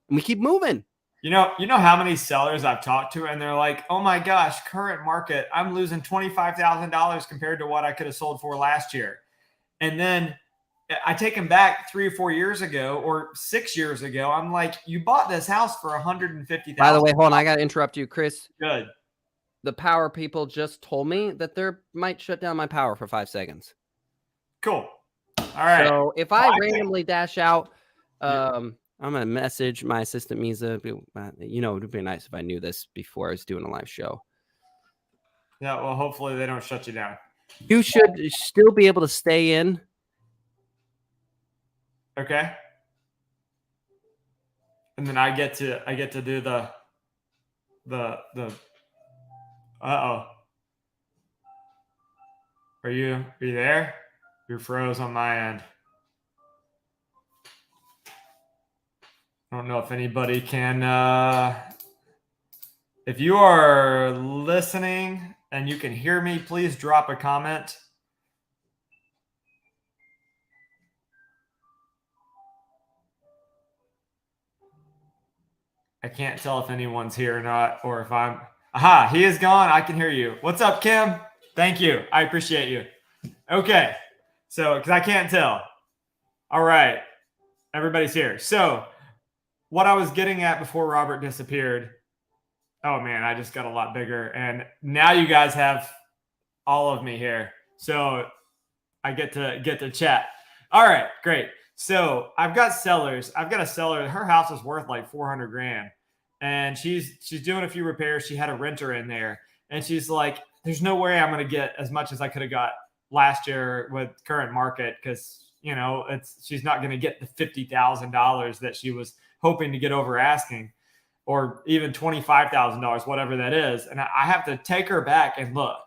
And we keep moving. You know how many sellers I've talked to, and they're like, oh my gosh, current market, I'm losing $25,000 compared to what I could have sold for last year. And then I take them back 3 or 4 years ago or 6 years ago. I'm like, you bought this house for $150,000. By the way, hold on, I got to interrupt you, Chris. Good. The power people just told me that they might shut down my power for 5 seconds. Cool. All right. So if I randomly dash out, I'm going to message my assistant, Misa. It would be nice if I knew this before I was doing a live show. Yeah, well, hopefully they don't shut you down. You should still be able to stay in. Okay. And then I get to do the uh-oh. Are you there? You're froze on my end. I don't know if anybody can, if you are listening and you can hear me, please drop a comment. I can't tell if anyone's here or not, or if I'm, he is gone. I can hear you. What's up, Kim? Thank you. I appreciate you. Okay. So, because I can't tell. All right. Everybody's here. So, what I was getting at before Robert disappeared. Oh man, I just got a lot bigger. And now you guys have all of me here. So I get to chat. All right, great. So I've got sellers. I've got a seller. Her house is worth like $400,000. And she's doing a few repairs. She had a renter in there. And she's like, there's no way I'm going to get as much as I could have got last year with current market. Because, she's not going to get the $50,000 that she was hoping to get over asking, or even $25,000, whatever that is. And I have to take her back and look.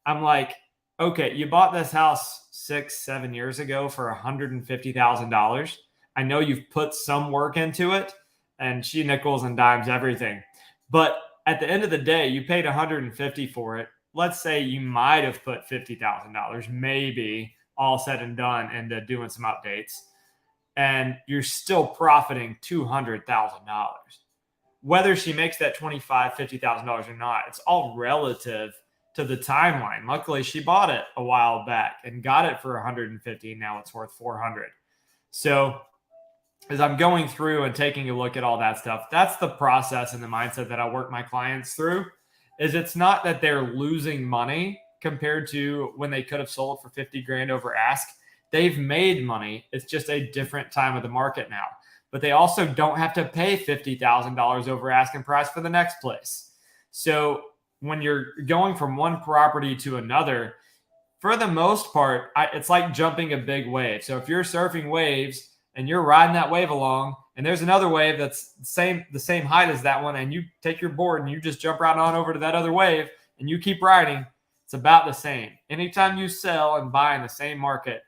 I'm like, okay, you bought this house 6-7 years ago for $150,000. I know you've put some work into it, and she nickels and dimes everything. But at the end of the day, you paid $150,000 for it. Let's say you might have put $50,000, maybe all said and done, into doing some updates. And you're still profiting $200,000. whether she makes that $25,000, $50,000 or not, it's all relative to the timeline. Luckily, she bought it a while back and got it for 150. Now it's worth 400. So as I'm going through and taking a look at all that stuff, that's the process and the mindset that I work my clients through. Is it's not that they're losing money compared to when they could have sold for 50 grand over ask. They've made money. It's just a different time of the market now. But they also don't have to pay $50,000 over asking price for the next place. So when you're going from one property to another, for the most part, it's like jumping a big wave. So if you're surfing waves and you're riding that wave along, and there's another wave that's the same height as that one, and you take your board and you just jump right on over to that other wave and you keep riding, it's about the same. Anytime you sell and buy in the same market,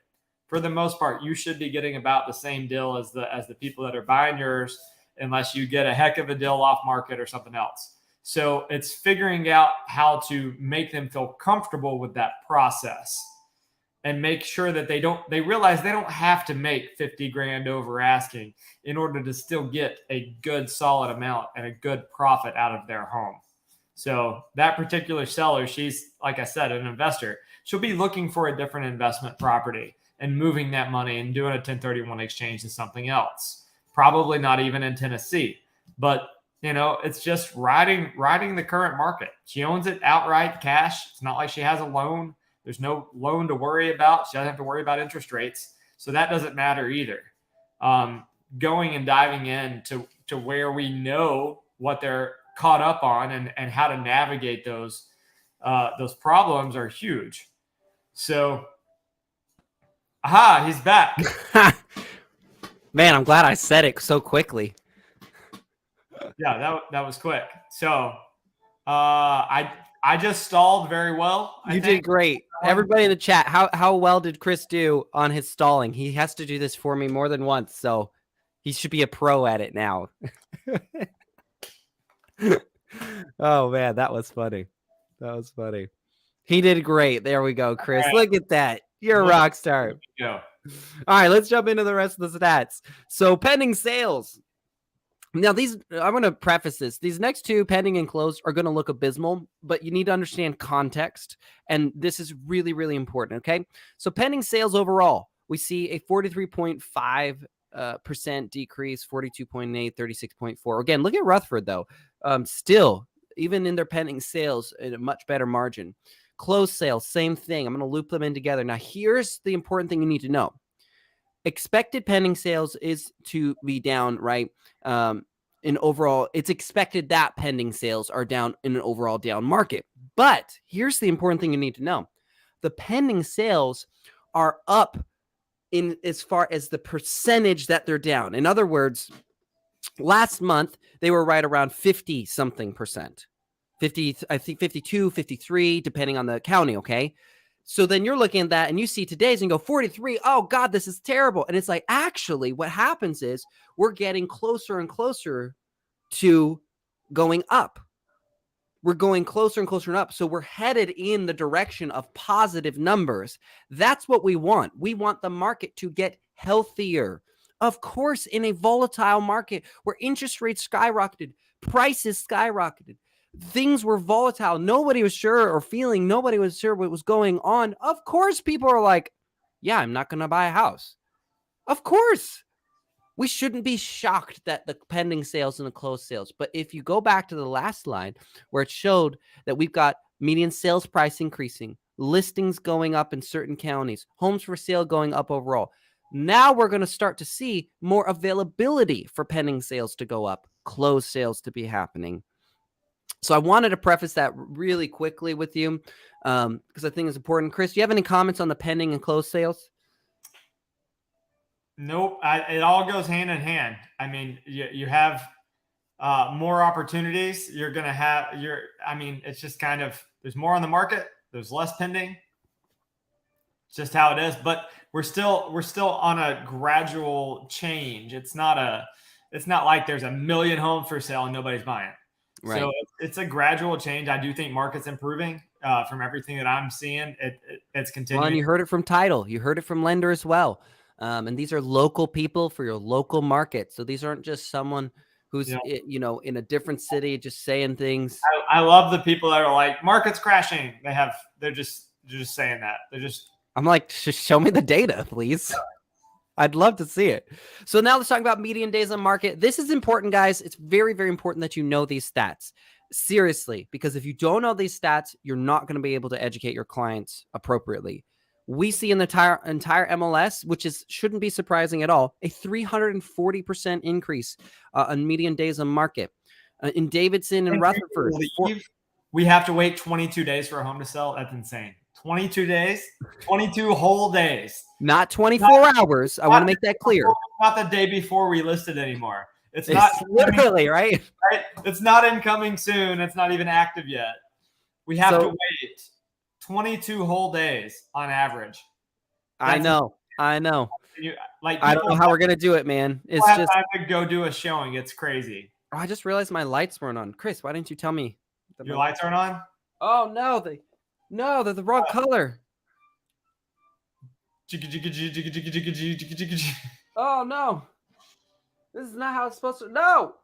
for the most part, you should be getting about the same deal as the people that are buying yours, unless you get a heck of a deal off market or something else. So it's figuring out how to make them feel comfortable with that process and make sure that they realize they don't have to make 50 grand over asking in order to still get a good solid amount and a good profit out of their home. So that particular seller, she's, like I said, an investor. She'll be looking for a different investment property and moving that money and doing a 1031 exchange to something else. Probably not even in Tennessee, but it's just riding the current market. She owns it outright cash. It's not like she has a loan. There's no loan to worry about. She doesn't have to worry about interest rates. So that doesn't matter either. Going and diving in to where we know what they're caught up on and how to navigate those problems are huge. So, he's back. Man, I'm glad I said it so quickly. Yeah, that was quick. So, I just stalled very well. You did great. Everybody in the chat, how well did Chris do on his stalling? He has to do this for me more than once, so he should be a pro at it now. Oh man, that was funny. He did great. There we go, Chris. Right. Look at that. You're a rock star. Go. All right, let's jump into the rest of the stats. So pending sales. Now, I'm going to preface this. These next two, pending and closed, are going to look abysmal, but you need to understand context. And this is really, really important. Okay. So pending sales overall, we see a 43.5% decrease, 42.8, 36.4. Again, look at Rutherford though. Still, even in their pending sales, at a much better margin. Closed sales, same thing. I'm going to loop them in together. Now, here's the important thing you need to know. Expected pending sales is to be down, right? In overall, it's expected that pending sales are down in an overall down market. But here's the important thing you need to know. The pending sales are up in as far as the percentage that they're down. In other words, last month, they were right around 50 something percent. 50, I think 52, 53, depending on the county. Okay. So then you're looking at that and you see today's and go 43. Oh God, this is terrible. And it's like, actually what happens is we're getting closer and closer to going up. We're going closer and closer and up. So we're headed in the direction of positive numbers. That's what we want. We want the market to get healthier. Of course, in a volatile market where interest rates skyrocketed, prices skyrocketed, things were volatile. Nobody was sure what was going on. Of course, people are like, yeah, I'm not going to buy a house. Of course. We shouldn't be shocked that the pending sales and the closed sales. But if you go back to the last slide where it showed that we've got median sales price increasing, listings going up in certain counties, homes for sale going up overall. Now we're going to start to see more availability for pending sales to go up, closed sales to be happening. So I wanted to preface that really quickly with you because I think it's important. Chris, do you have any comments on the pending and closed sales? Nope. It all goes hand in hand. I mean, you have more opportunities. You're going to have it's just kind of, there's more on the market. There's less pending. It's just how it is. But we're still on a gradual change. It's not like there's a million homes for sale and nobody's buying. Right. So it's a gradual change. I do think market's improving from everything that I'm seeing. It's continuing. Well, and you heard it from title. You heard it from lender as well. And these are local people for your local market. So these aren't just someone who's Yeah. in a different city, just saying things. I love the people that are like, market's crashing. They're just saying that. I'm like, show me the data, please. I'd love to see it. So now let's talk about median days on market. This is important, guys. It's very, very important that you know these stats. Seriously, because if you don't know these stats, you're not going to be able to educate your clients appropriately. We see in the entire MLS, which shouldn't be surprising at all, a 340% increase on median days on market. In Davidson and Rutherford, we have to wait 22 days for a home to sell. That's insane. 22 days, 22 whole days. Not 24 hours. I want to make that clear. Not the day before we listed anymore. It's not literally right. It's not incoming soon. It's not even active yet. We have to wait 22 whole days on average. I know. I don't know how we're gonna do it, man. It's just time to go do a showing. It's crazy. Oh, I just realized my lights weren't on. Chris, why didn't you tell me? Your lights aren't on? Oh no, they're the wrong color. Oh no. This is not how it's supposed to. No.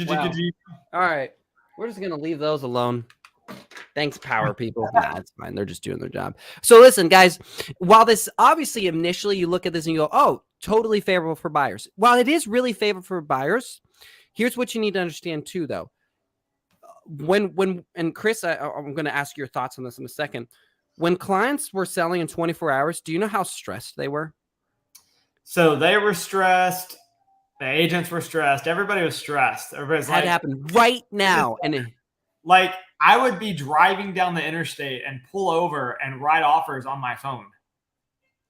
Wow. All right. We're just going to leave those alone. Thanks, power people. Nah, it's fine. They're just doing their job. So listen, guys, while this obviously initially you look at this and you go, oh, totally favorable for buyers. While it is really favorable for buyers, here's what you need to understand too, though. And Chris, I'm going to ask your thoughts on this in a second. When clients were selling in 24 hours, do you know how stressed they were? So they were stressed. The agents were stressed. Everybody was stressed. Everybody's like, that happened right now. And like, I would be driving down the interstate and pull over and write offers on my phone.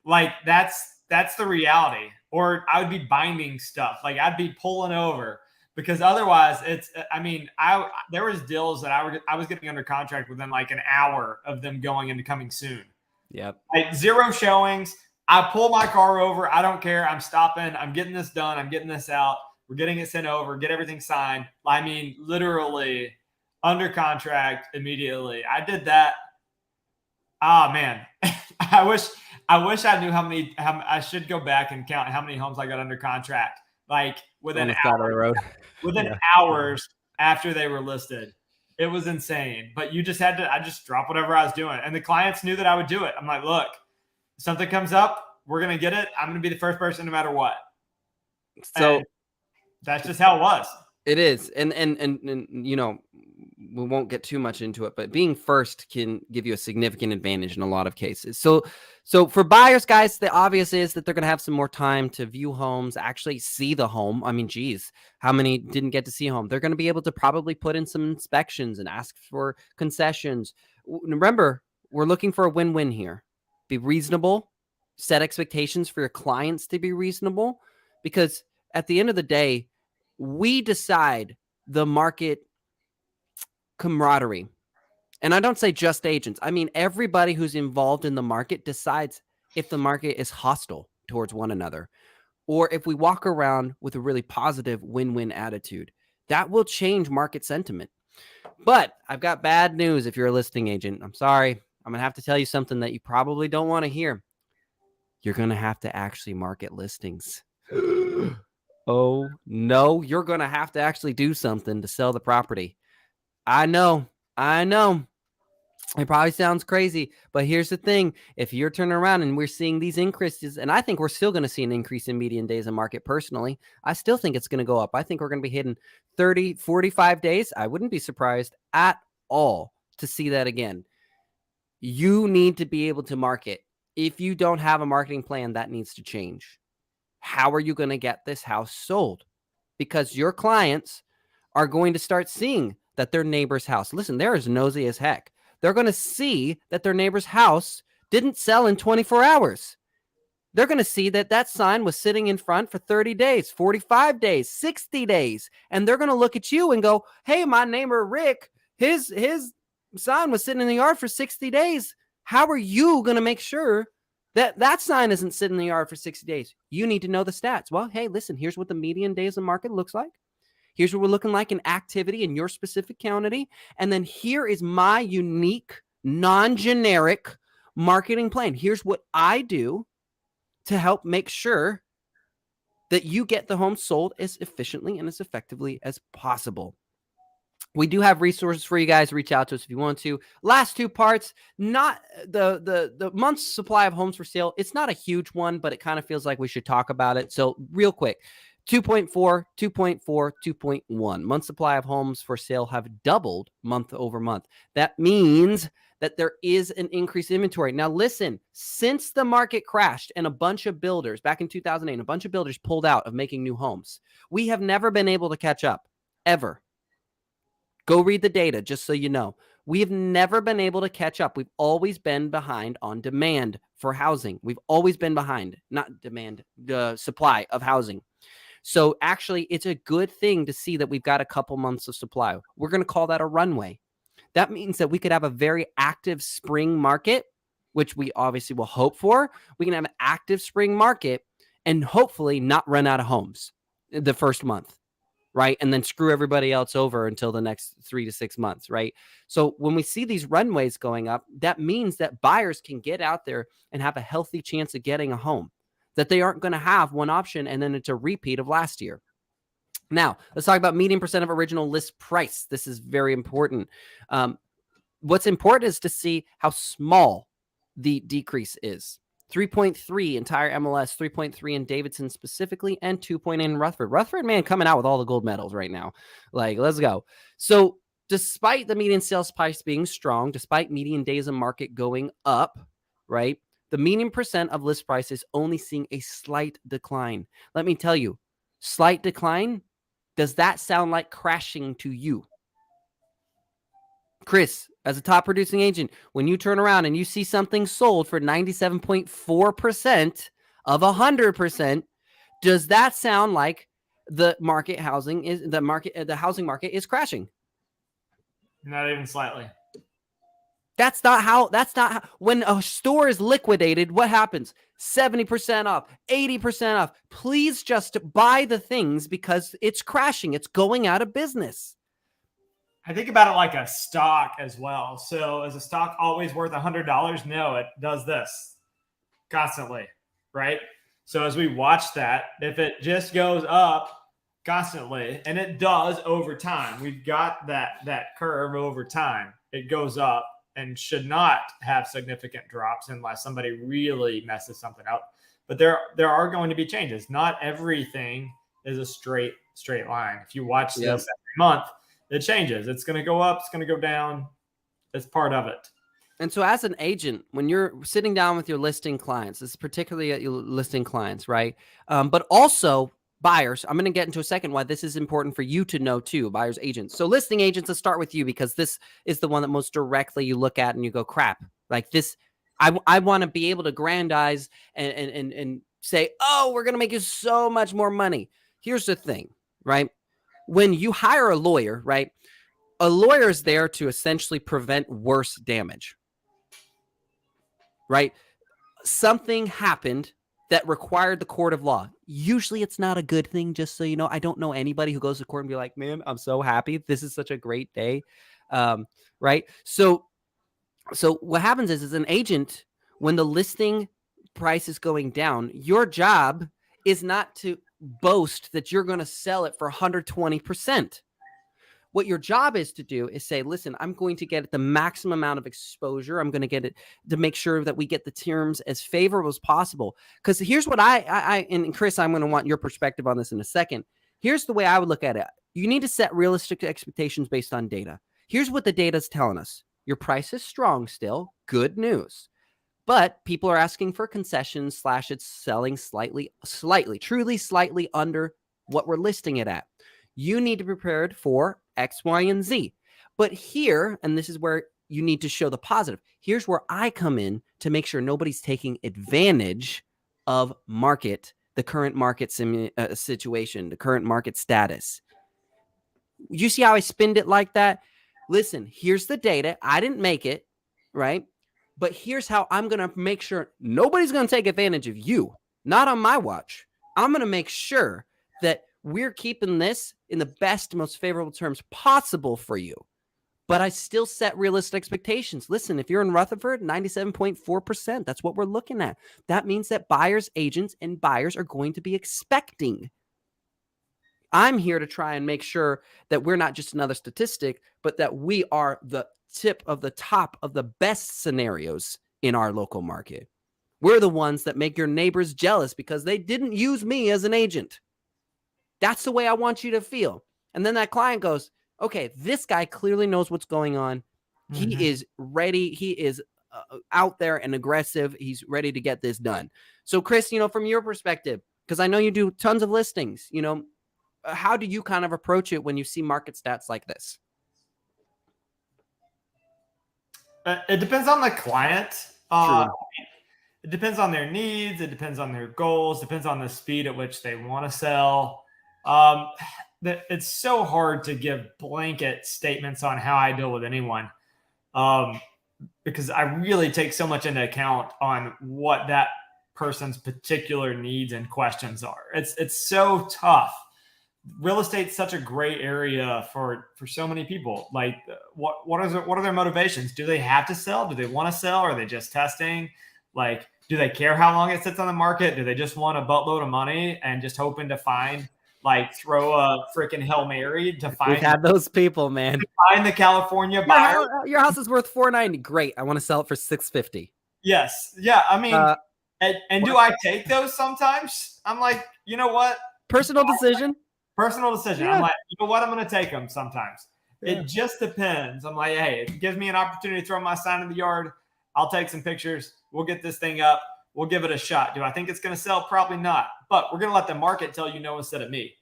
Like, that's the reality. Or I would be binding stuff. Like, I'd be pulling over because otherwise there was deals that I was getting under contract within like an hour of them going into coming soon. Yep. Like 0 showings. I pull my car over. I don't care. I'm stopping. I'm getting this done. I'm getting this out. We're getting it sent over. Get everything signed. I mean, literally under contract immediately. I did that. Ah, man. I wish I knew how I should go back and count how many homes I got under contract. Like within hours after they were listed. It was insane. But I just dropped whatever I was doing. And the clients knew that I would do it. I'm like, look, if something comes up, we're going to get it. I'm going to be the first person no matter what. So that's just how it was. It is. And we won't get too much into it, but being first can give you a significant advantage in a lot of cases. So for buyers, guys, the obvious is that they're going to have some more time to view homes, actually see the home. I mean, geez, how many didn't get to see a home? They're going to be able to probably put in some inspections and ask for concessions. Remember, we're looking for a win-win here. Be reasonable, set expectations for your clients to be reasonable, because at the end of the day, we decide the market camaraderie. And I don't say just agents. I mean, everybody who's involved in the market decides if the market is hostile towards one another, or if we walk around with a really positive win-win attitude. That will change market sentiment. But I've got bad news if you're a listing agent. I'm sorry. I'm going to have to tell you something that you probably don't want to hear. You're going to have to actually market listings. Oh, no. You're going to have to actually do something to sell the property. I know. It probably sounds crazy, but here's the thing. If you're turning around and we're seeing these increases, and I think we're still going to see an increase in median days in market personally, I still think it's going to go up. I think we're going to be hitting 30, 45 days. I wouldn't be surprised at all to see that again. You need to be able to market. If you don't have a marketing plan, that needs to change. How are you going to get this house sold? Because your clients are going to start seeing that their neighbor's house, listen, they're as nosy as heck. They're going to see that their neighbor's house didn't sell in 24 hours. They're going to see that sign was sitting in front for 30 days, 45 days, 60 days. And they're going to look at you and go, hey, my neighbor Rick, his sign was sitting in the yard for 60 days. How are you going to make sure that sign isn't sitting in the yard for 60 days? You need to know the stats. Well, hey, listen, here's what the median days of market looks like. Here's what we're looking like in activity in your specific county. And then here is my unique, non-generic marketing plan. Here's what I do to help make sure that you get the home sold as efficiently and as effectively as possible. We do have resources for you guys. Reach out to us if you want to. Last two parts, not the month's supply of homes for sale. It's not a huge one, but it kind of feels like we should talk about it. So real quick, 2.4, 2.4, 2.1. Month supply of homes for sale have doubled month over month. That means that there is an increased inventory. Now, listen, since the market crashed and a bunch of builders back in 2008, a bunch of builders pulled out of making new homes, we have never been able to catch up, ever. Go read the data, just so you know. We've never been able to catch up. We've always been behind on demand for housing. We've always been behind, not demand, the supply of housing. So actually, it's a good thing to see that we've got a couple months of supply. We're going to call that a runway. That means that we could have a very active spring market, which we obviously will hope for. We can have an active spring market and hopefully not run out of homes the first month, right? And then screw everybody else over until the next 3 to 6 months, right? So when we see these runways going up, that means that buyers can get out there and have a healthy chance of getting a home, that they aren't going to have one option and then it's a repeat of last year. Now, let's talk about median percent of original list price. This is very important. What's important is to see how small the decrease is. 3.3 entire MLS, 3.3 in Davidson specifically, and 2.8 in Rutherford. Rutherford, man, coming out with all the gold medals right now. Like, let's go. So despite the median sales price being strong, despite median days of market going up, right, the median percent of list price is only seeing a slight decline. Let me tell you, slight decline, does that sound like crashing to you? Chris, as a top producing agent, when you turn around and you see something sold for 97.4% of 100%, does that sound like the housing market is crashing? Not even slightly. That's not how, when a store is liquidated, what happens? 70% off, 80% off. Please just buy the things because it's crashing. It's going out of business. I think about it like a stock as well. So is a stock always worth $100? No, it does this constantly, right? So as we watch that, if it just goes up constantly, and it does over time, we've got that curve over time. It goes up and should not have significant drops unless somebody really messes something up. But there are going to be changes. Not everything is a straight line. If you watch this every month, it changes. It's going to go up. It's going to go down. It's part of it. And so as an agent, when you're sitting down with your listing clients, this is particularly at your listing clients, right? But also buyers. I'm going to get into a second why this is important for you to know too, buyers, agents. So listing agents, let's start with you because this is the one that most directly you look at and you go, crap, like this, I want to be able to grandize and say, oh, we're going to make you so much more money. Here's the thing, right? When you hire a lawyer, right? A lawyer is there to essentially prevent worse damage, right? Something happened that required the court of law. Usually it's not a good thing, just so you know. I don't know anybody who goes to court and be like, man, I'm so happy. This is such a great day, right? So what happens is, as an agent, when the listing price is going down, your job is not to boast that you're going to sell it for 120%. What your job is to do is say, listen, I'm going to get the maximum amount of exposure. I'm going to get it to make sure that we get the terms as favorable as possible. Because here's what I and Chris, I'm going to want your perspective on this in a second. Here's the way I would look at it. You need to set realistic expectations based on data. Here's what the data is telling us. Your price is strong still. Good news. But people are asking for concessions / it's selling truly slightly under what we're listing it at. You need to be prepared for X, Y, and Z. But here, and this is where you need to show the positive, here's where I come in to make sure nobody's taking advantage of the current market situation, the current market status. You see how I spinned it like that? Listen, here's the data. I didn't make it, right? But here's how I'm going to make sure nobody's going to take advantage of you. Not on my watch. I'm going to make sure that we're keeping this in the best, most favorable terms possible for you. but I still set realistic expectations. Listen, if you're in Rutherford, 97.4%, that's what we're looking at. That means that buyers, agents, and buyers are going to be expecting. I'm here to try and make sure that we're not just another statistic, but that we are the tip of the top of the best scenarios in our local market. We're the ones that make your neighbors jealous because they didn't use me as an agent. That's the way I want you to feel. And then that client goes, okay, this guy clearly knows what's going on. He is ready. He is out there and aggressive. He's ready to get this done. So Chris, from your perspective, because I know you do tons of listings, how do you kind of approach it when you see market stats like this? It depends on the client. True. It depends on their needs. It depends on their goals. Depends on the speed at which they want to sell. It's so hard to give blanket statements on how I deal with anyone, because I really take so much into account on what that person's particular needs and questions are. It's so tough. Real estate's such a gray area for so many people. Like, what are their motivations? Do they have to sell? Do they want to sell? Or are they just testing? Like, do they care how long it sits on the market? Do they just want a buttload of money and just hoping to find, throw a freaking Hail Mary to find? We've had those people, man. Find the California buyer. Your house is worth $490. Great. I want to sell it for $650. Yes. Yeah. I mean, and do I take those sometimes? I'm like, you know what? Personal decision. Personal decision. Yeah. I'm like, you know what? I'm going to take them sometimes. Yeah. It just depends. I'm like, hey, if it gives me an opportunity to throw my sign in the yard, I'll take some pictures. We'll get this thing up. We'll give it a shot. Do I think it's going to sell? Probably not. But we're going to let the market tell you no instead of me.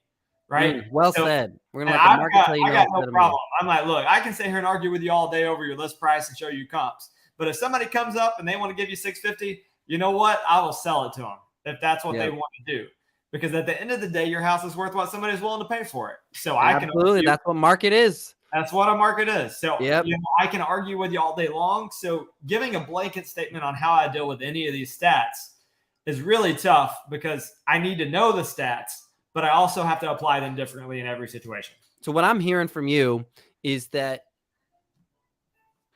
Right? Well said. We're going to let the market tell you no instead of me. I got no problem. I'm like, look, I can sit here and argue with you all day over your list price and show you comps. But if somebody comes up and they want to give you $650, you know what? I will sell it to them if that's what they want to do. Because at the end of the day, your house is worth what somebody's willing to pay for it. So absolutely, that's what market is. That's what a market is. So yep. I can argue with you all day long. So giving a blanket statement on how I deal with any of these stats is really tough because I need to know the stats, but I also have to apply them differently in every situation. So what I'm hearing from you is that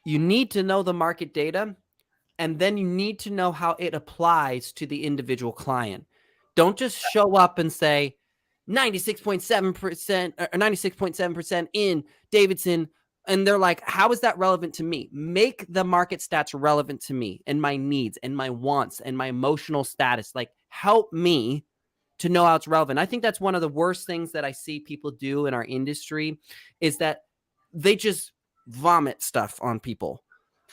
you need to know the market data, and then you need to know how it applies to the individual client. Don't just show up and say 96.7% or 96.7% in Davidson. And they're like, how is that relevant to me? Make the market stats relevant to me and my needs and my wants and my emotional status. Like, help me to know how it's relevant. I think that's one of the worst things that I see people do in our industry is that they just vomit stuff on people.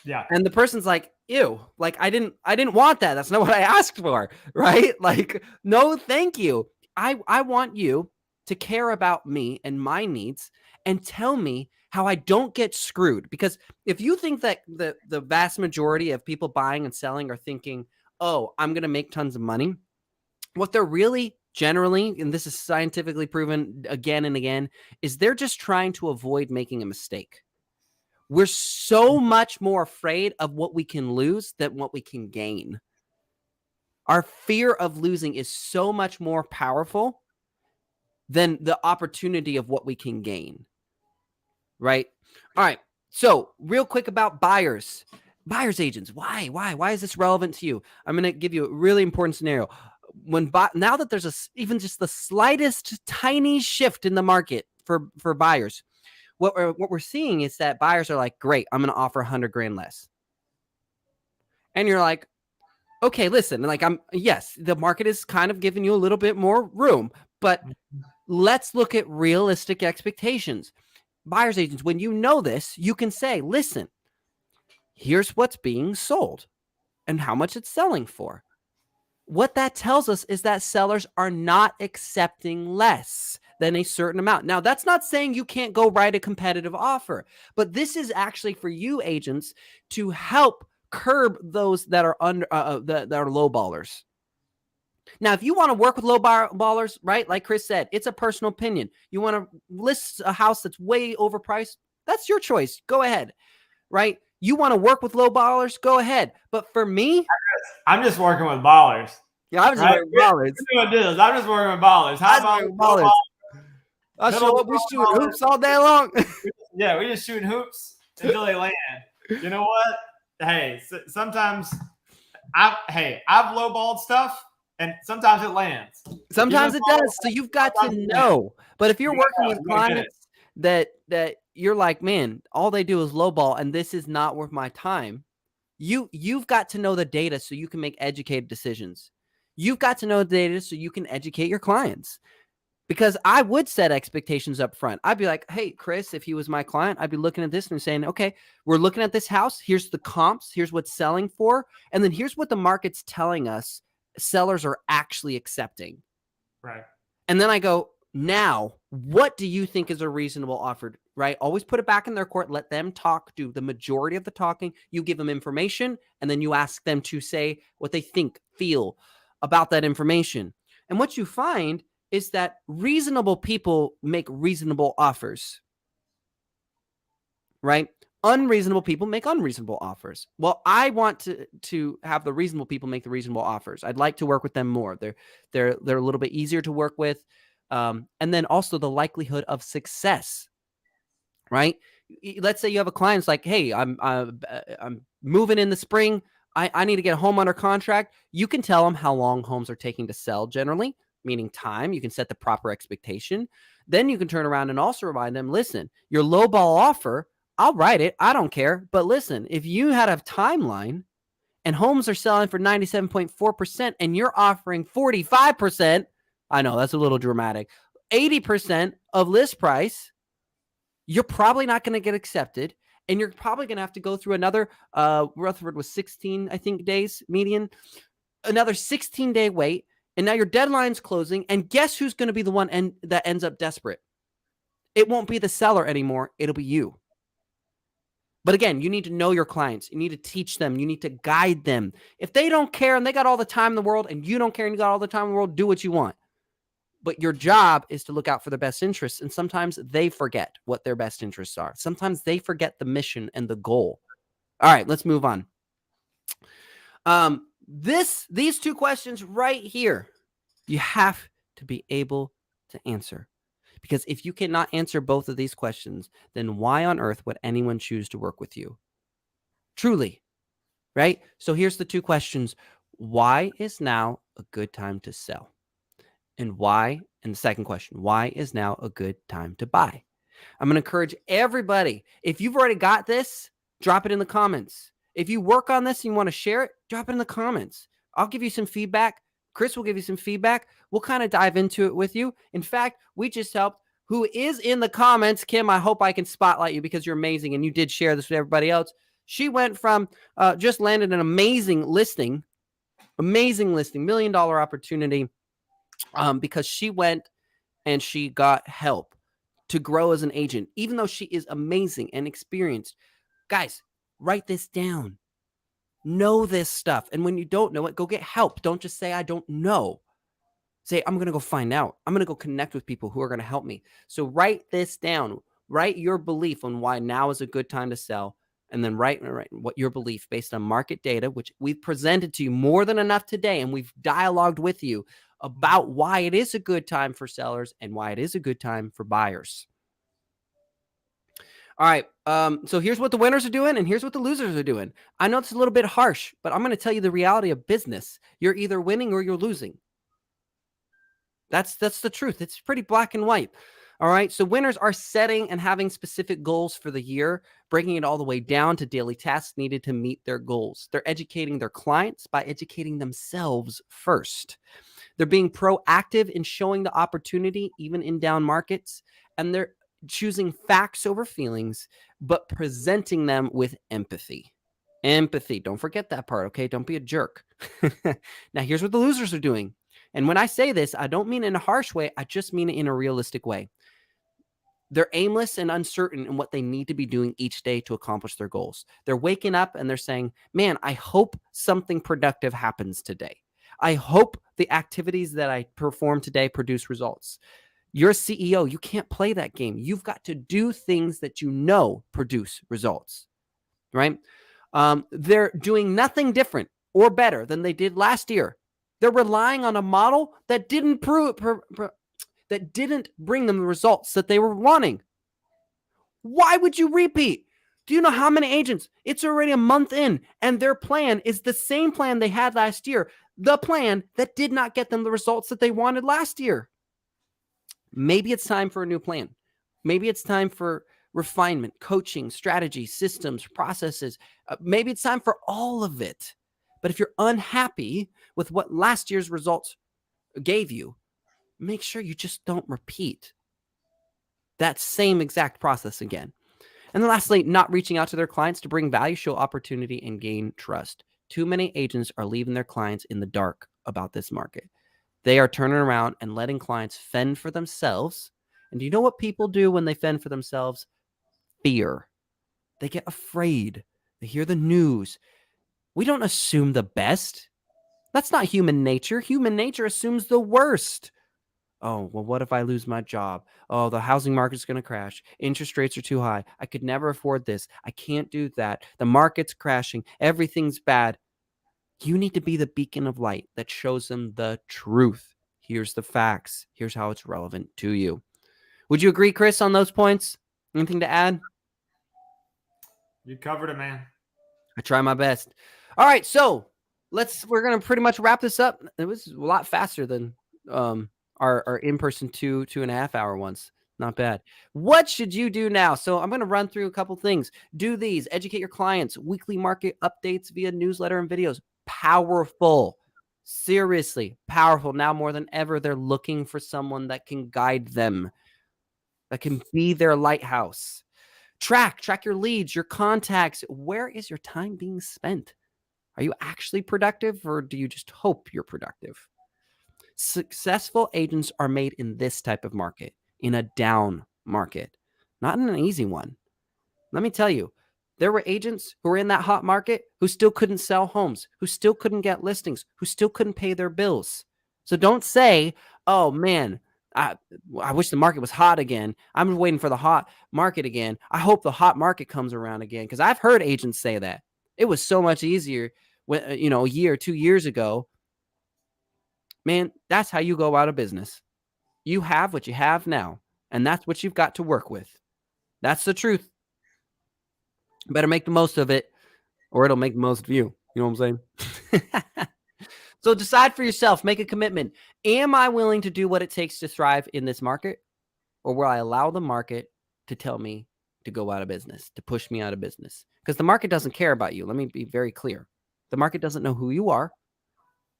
Yeah. And the person's like, ew, like I didn't want that. That's not what I asked for. Right? Like, no, thank you. I want you to care about me and my needs and tell me how I don't get screwed. Because if you think that the vast majority of people buying and selling are thinking, oh, I'm going to make tons of money, what they're really generally, and this is scientifically proven again and again, is they're just trying to avoid making a mistake. We're so much more afraid of what we can lose than what we can gain. Our fear of losing is so much more powerful than the opportunity of what we can gain. Right? All right. So real quick about buyers agents. Why is this relevant to you? I'm going to give you a really important scenario. Now that there's even just the slightest tiny shift in the market for buyers, what we're seeing is that buyers are like, great, I'm going to offer $100,000 less. And you're like, okay, listen, like yes, the market is kind of giving you a little bit more room, but let's look at realistic expectations. Buyers agents, when you know this, you can say, listen, here's what's being sold and how much it's selling for. What that tells us is that sellers are not accepting less than a certain amount. Now, that's not saying you can't go write a competitive offer, but this is actually for you agents to help curb those that are that are low ballers. Now, if you want to work with low ballers, right? Like Chris said, it's a personal opinion. You want to list a house that's way overpriced? That's your choice. Go ahead, right? You want to work with low ballers? Go ahead. But for me, I'm just working with ballers. Yeah, I'm just working with ballers. I'm just working with ballers. How about ballers? I'll show up. We're shooting hoops all day long. Yeah, we're just shooting hoops. until they land. You know what? Hey, sometimes I've lowballed stuff, and sometimes it lands. Sometimes it does. So you've got to know. But if you're working with clients that you're like, man, all they do is lowball, and this is not worth my time. You've got to know the data so you can make educated decisions. You've got to know the data so you can educate your clients. Because I would set expectations up front. I'd be like, hey, Chris, if he was my client, I'd be looking at this and saying, okay, we're looking at this house. Here's the comps. Here's what's selling for. And then here's what the market's telling us sellers are actually accepting. Right. And then I go, now, what do you think is a reasonable offer? Right? Always put it back in their court. Let them talk, do the majority of the talking. You give them information, and then you ask them to say what they think, feel about that information. And what you find is that reasonable people make reasonable offers, right? Unreasonable people make unreasonable offers. Well, I want to have the reasonable people make the reasonable offers. I'd like to work with them more. They're a little bit easier to work with. And then also the likelihood of success, right? Let's say you have a client that's like, hey, I'm moving in the spring. I need to get a home under contract. You can tell them how long homes are taking to sell generally, meaning time. You can set the proper expectation. Then you can turn around and also remind them, listen, your lowball offer, I'll write it. I don't care. But listen, if you had a timeline and homes are selling for 97.4% and you're offering 45%, I know that's a little dramatic, 80% of list price, you're probably not going to get accepted. And you're probably going to have to go through another, Rutherford was 16, I think, days median, another 16-day wait. And now your deadline's closing. And guess who's going to be the one that ends up desperate? It won't be the seller anymore. It'll be you. But again, you need to know your clients. You need to teach them. You need to guide them. If they don't care and they got all the time in the world and you don't care and you got all the time in the world, do what you want. But your job is to look out for their best interests. And sometimes they forget what their best interests are. Sometimes they forget the mission and the goal. All right, let's move on. These two questions right here, you have to be able to answer. Because if you cannot answer both of these questions, then why on earth would anyone choose to work with you? Truly, right? So here's the two questions. Why is now a good time to sell? And the second question, why is now a good time to buy? I'm going to encourage everybody, if you've already got this, drop it in the comments. If you work on this and you want to share it, drop it in the comments. I'll give you some feedback. Chris will give you some feedback. We'll kind of dive into it with you. In fact, we just helped who is in the comments. Kim, I hope I can spotlight you because you're amazing and you did share this with everybody else. She went from just landed an amazing listing, $1 million opportunity because she went and she got help to grow as an agent, even though she is amazing and experienced. Guys, write this down. Know this stuff. And when you don't know it, go get help. Don't just say, I don't know. Say, I'm going to go find out. I'm going to go connect with people who are going to help me. So write this down. Write your belief on why now is a good time to sell. And then write what your belief based on market data, which we've presented to you more than enough today. And we've dialogued with you about why it is a good time for sellers and why it is a good time for buyers. All right. So here's what the winners are doing and here's what the losers are doing. I know it's a little bit harsh, but I'm going to tell you the reality of business. You're either winning or you're losing. That's the truth. It's pretty black and white. All right. So winners are setting and having specific goals for the year, breaking it all the way down to daily tasks needed to meet their goals. They're educating their clients by educating themselves first. They're being proactive in showing the opportunity, even in down markets, and they're choosing facts over feelings, but presenting them with empathy. Empathy. Don't forget that part, okay? Don't be a jerk. Now, here's what the losers are doing. And when I say this, I don't mean it in a harsh way. I just mean it in a realistic way. They're aimless and uncertain in what they need to be doing each day to accomplish their goals. They're waking up and they're saying, man, I hope something productive happens today. I hope the activities that I perform today produce results. You're a CEO. You can't play that game. You've got to do things that you know produce results, right? They're doing nothing different or better than they did last year. They're relying on a model that didn't didn't bring them the results that they were wanting. Why would you repeat? Do you know how many agents? It's already a month in, and their plan is the same plan they had last year, the plan that did not get them the results that they wanted last year. Maybe it's time for a new plan. Maybe it's time for refinement, coaching, strategy, systems, processes. Maybe it's time for all of it. But if you're unhappy with what last year's results gave you, make sure you just don't repeat that same exact process again. And then lastly, not reaching out to their clients to bring value, show opportunity, and gain trust. Too many agents are leaving their clients in the dark about this market. They are turning around and letting clients fend for themselves. And do you know what people do when they fend for themselves? Fear. They get afraid. They hear the news. We don't assume the best. That's not human nature. Human nature assumes the worst. Oh, well, what if I lose my job? Oh, the housing market's going to crash. Interest rates are too high. I could never afford this. I can't do that. The market's crashing. Everything's bad. You need to be the beacon of light that shows them the truth. Here's the facts. Here's how it's relevant to you. Would you agree, Chris, on those points? Anything to add? You covered it, man. I try my best. All right, so we're going to pretty much wrap this up. It was a lot faster than our in-person 2.5 hour ones. Not bad. What should you do now? So I'm going to run through a couple things. Do these. Educate your clients. Weekly market updates via newsletter and videos. Powerful. Seriously, powerful. Now more than ever, they're looking for someone that can guide them, that can be their lighthouse. Track your leads, your contacts. Where is your time being spent? Are you actually productive, or do you just hope you're productive? Successful agents are made in this type of market, in a down market, not in an easy one. Let me tell you, there were agents who were in that hot market who still couldn't sell homes, who still couldn't get listings, who still couldn't pay their bills. So don't say, oh man, I wish the market was hot again. I'm waiting for the hot market again. I hope the hot market comes around again. Because I've heard agents say that. It was so much easier when, a year, 2 years ago. Man, that's how you go out of business. You have what you have now, and that's what you've got to work with. That's the truth. Better make the most of it, or it'll make the most of you. You know what I'm saying? So decide for yourself. Make a commitment. Am I willing to do what it takes to thrive in this market, or will I allow the market to tell me to go out of business, to push me out of business? Because the market doesn't care about you. Let me be very clear. The market doesn't know who you are,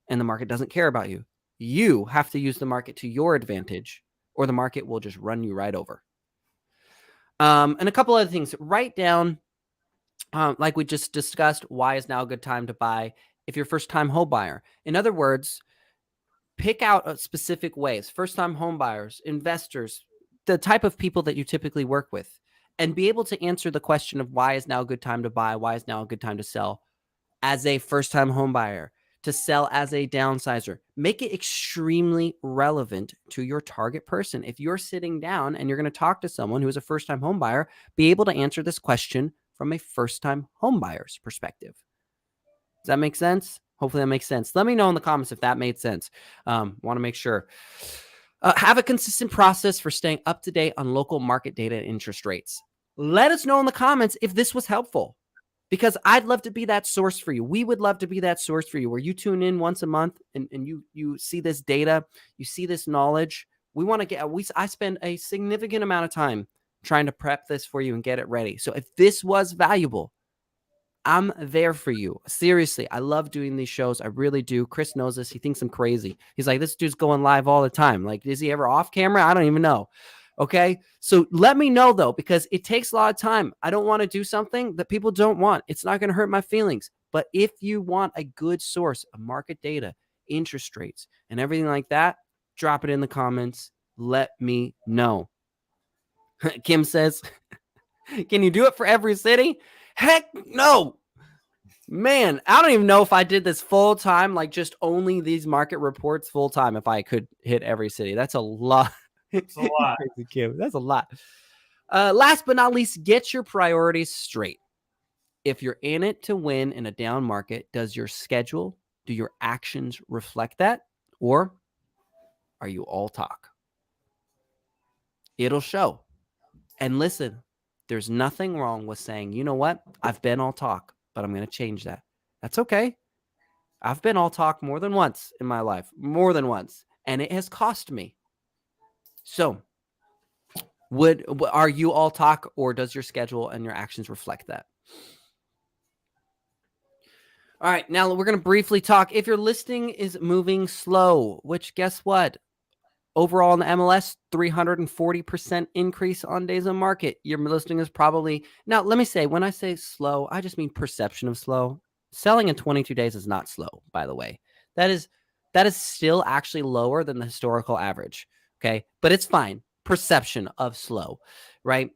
and the market doesn't care about you. You have to use the market to your advantage, or the market will just run you right over. And a couple other things. Write down, like we just discussed, why is now a good time to buy if you're a first-time home buyer. In other words, pick out specific ways. First-time home buyers, investors, the type of people that you typically work with, and be able to answer the question of why is now a good time to buy, why is now a good time to sell as a first-time home buyer, to sell as a downsizer. Make it extremely relevant to your target person. If you're sitting down and you're going to talk to someone who is a first-time home buyer, be able to answer this question from a first-time home buyer's perspective. Does that make sense? Hopefully that makes sense. Let me know in the comments if that made sense. Want to make sure. Have a consistent process for staying up to date on local market data and interest rates. Let us know in the comments if this was helpful, because I'd love to be that source for you. We would love to be that source for you, where you tune in once a month and you see this data, you see this knowledge. We want to get, I spend a significant amount of time trying to prep this for you and get it ready. So if this was valuable, I'm there for you. Seriously, I love doing these shows. I really do. Chris knows this. He thinks I'm crazy. He's like, this dude's going live all the time. Like, is he ever off camera? I don't even know. Okay. So let me know though, because it takes a lot of time. I don't want to do something that people don't want. It's not going to hurt my feelings. But if you want a good source of market data, interest rates, and everything like that, drop it in the comments. Let me know. Kim says, can you do it for every city? Heck no. Man, I don't even know if I did this full time, like just only these market reports full time, if I could hit every city. That's a lot. It's a lot. That's a lot. Last but not least, get your priorities straight. If you're in it to win in a down market, does your schedule, do your actions reflect that? Or are you all talk? It'll show. And listen, There's nothing wrong with saying, you know what? I've been all talk, but I'm going to change that. That's okay. I've been all talk more than once in my life, more than once, and it has cost me. So are you all talk, or does your schedule and your actions reflect that? All right, now we're going to briefly talk if your listing is moving slow, which guess what? Overall in the MLS, 340% increase on days on market. Your listing is probably, now let me say, when I say slow, I just mean perception of slow. Selling in 22 days is not slow, by the way. That is still actually lower than the historical average, okay? But it's fine. Perception of slow, right?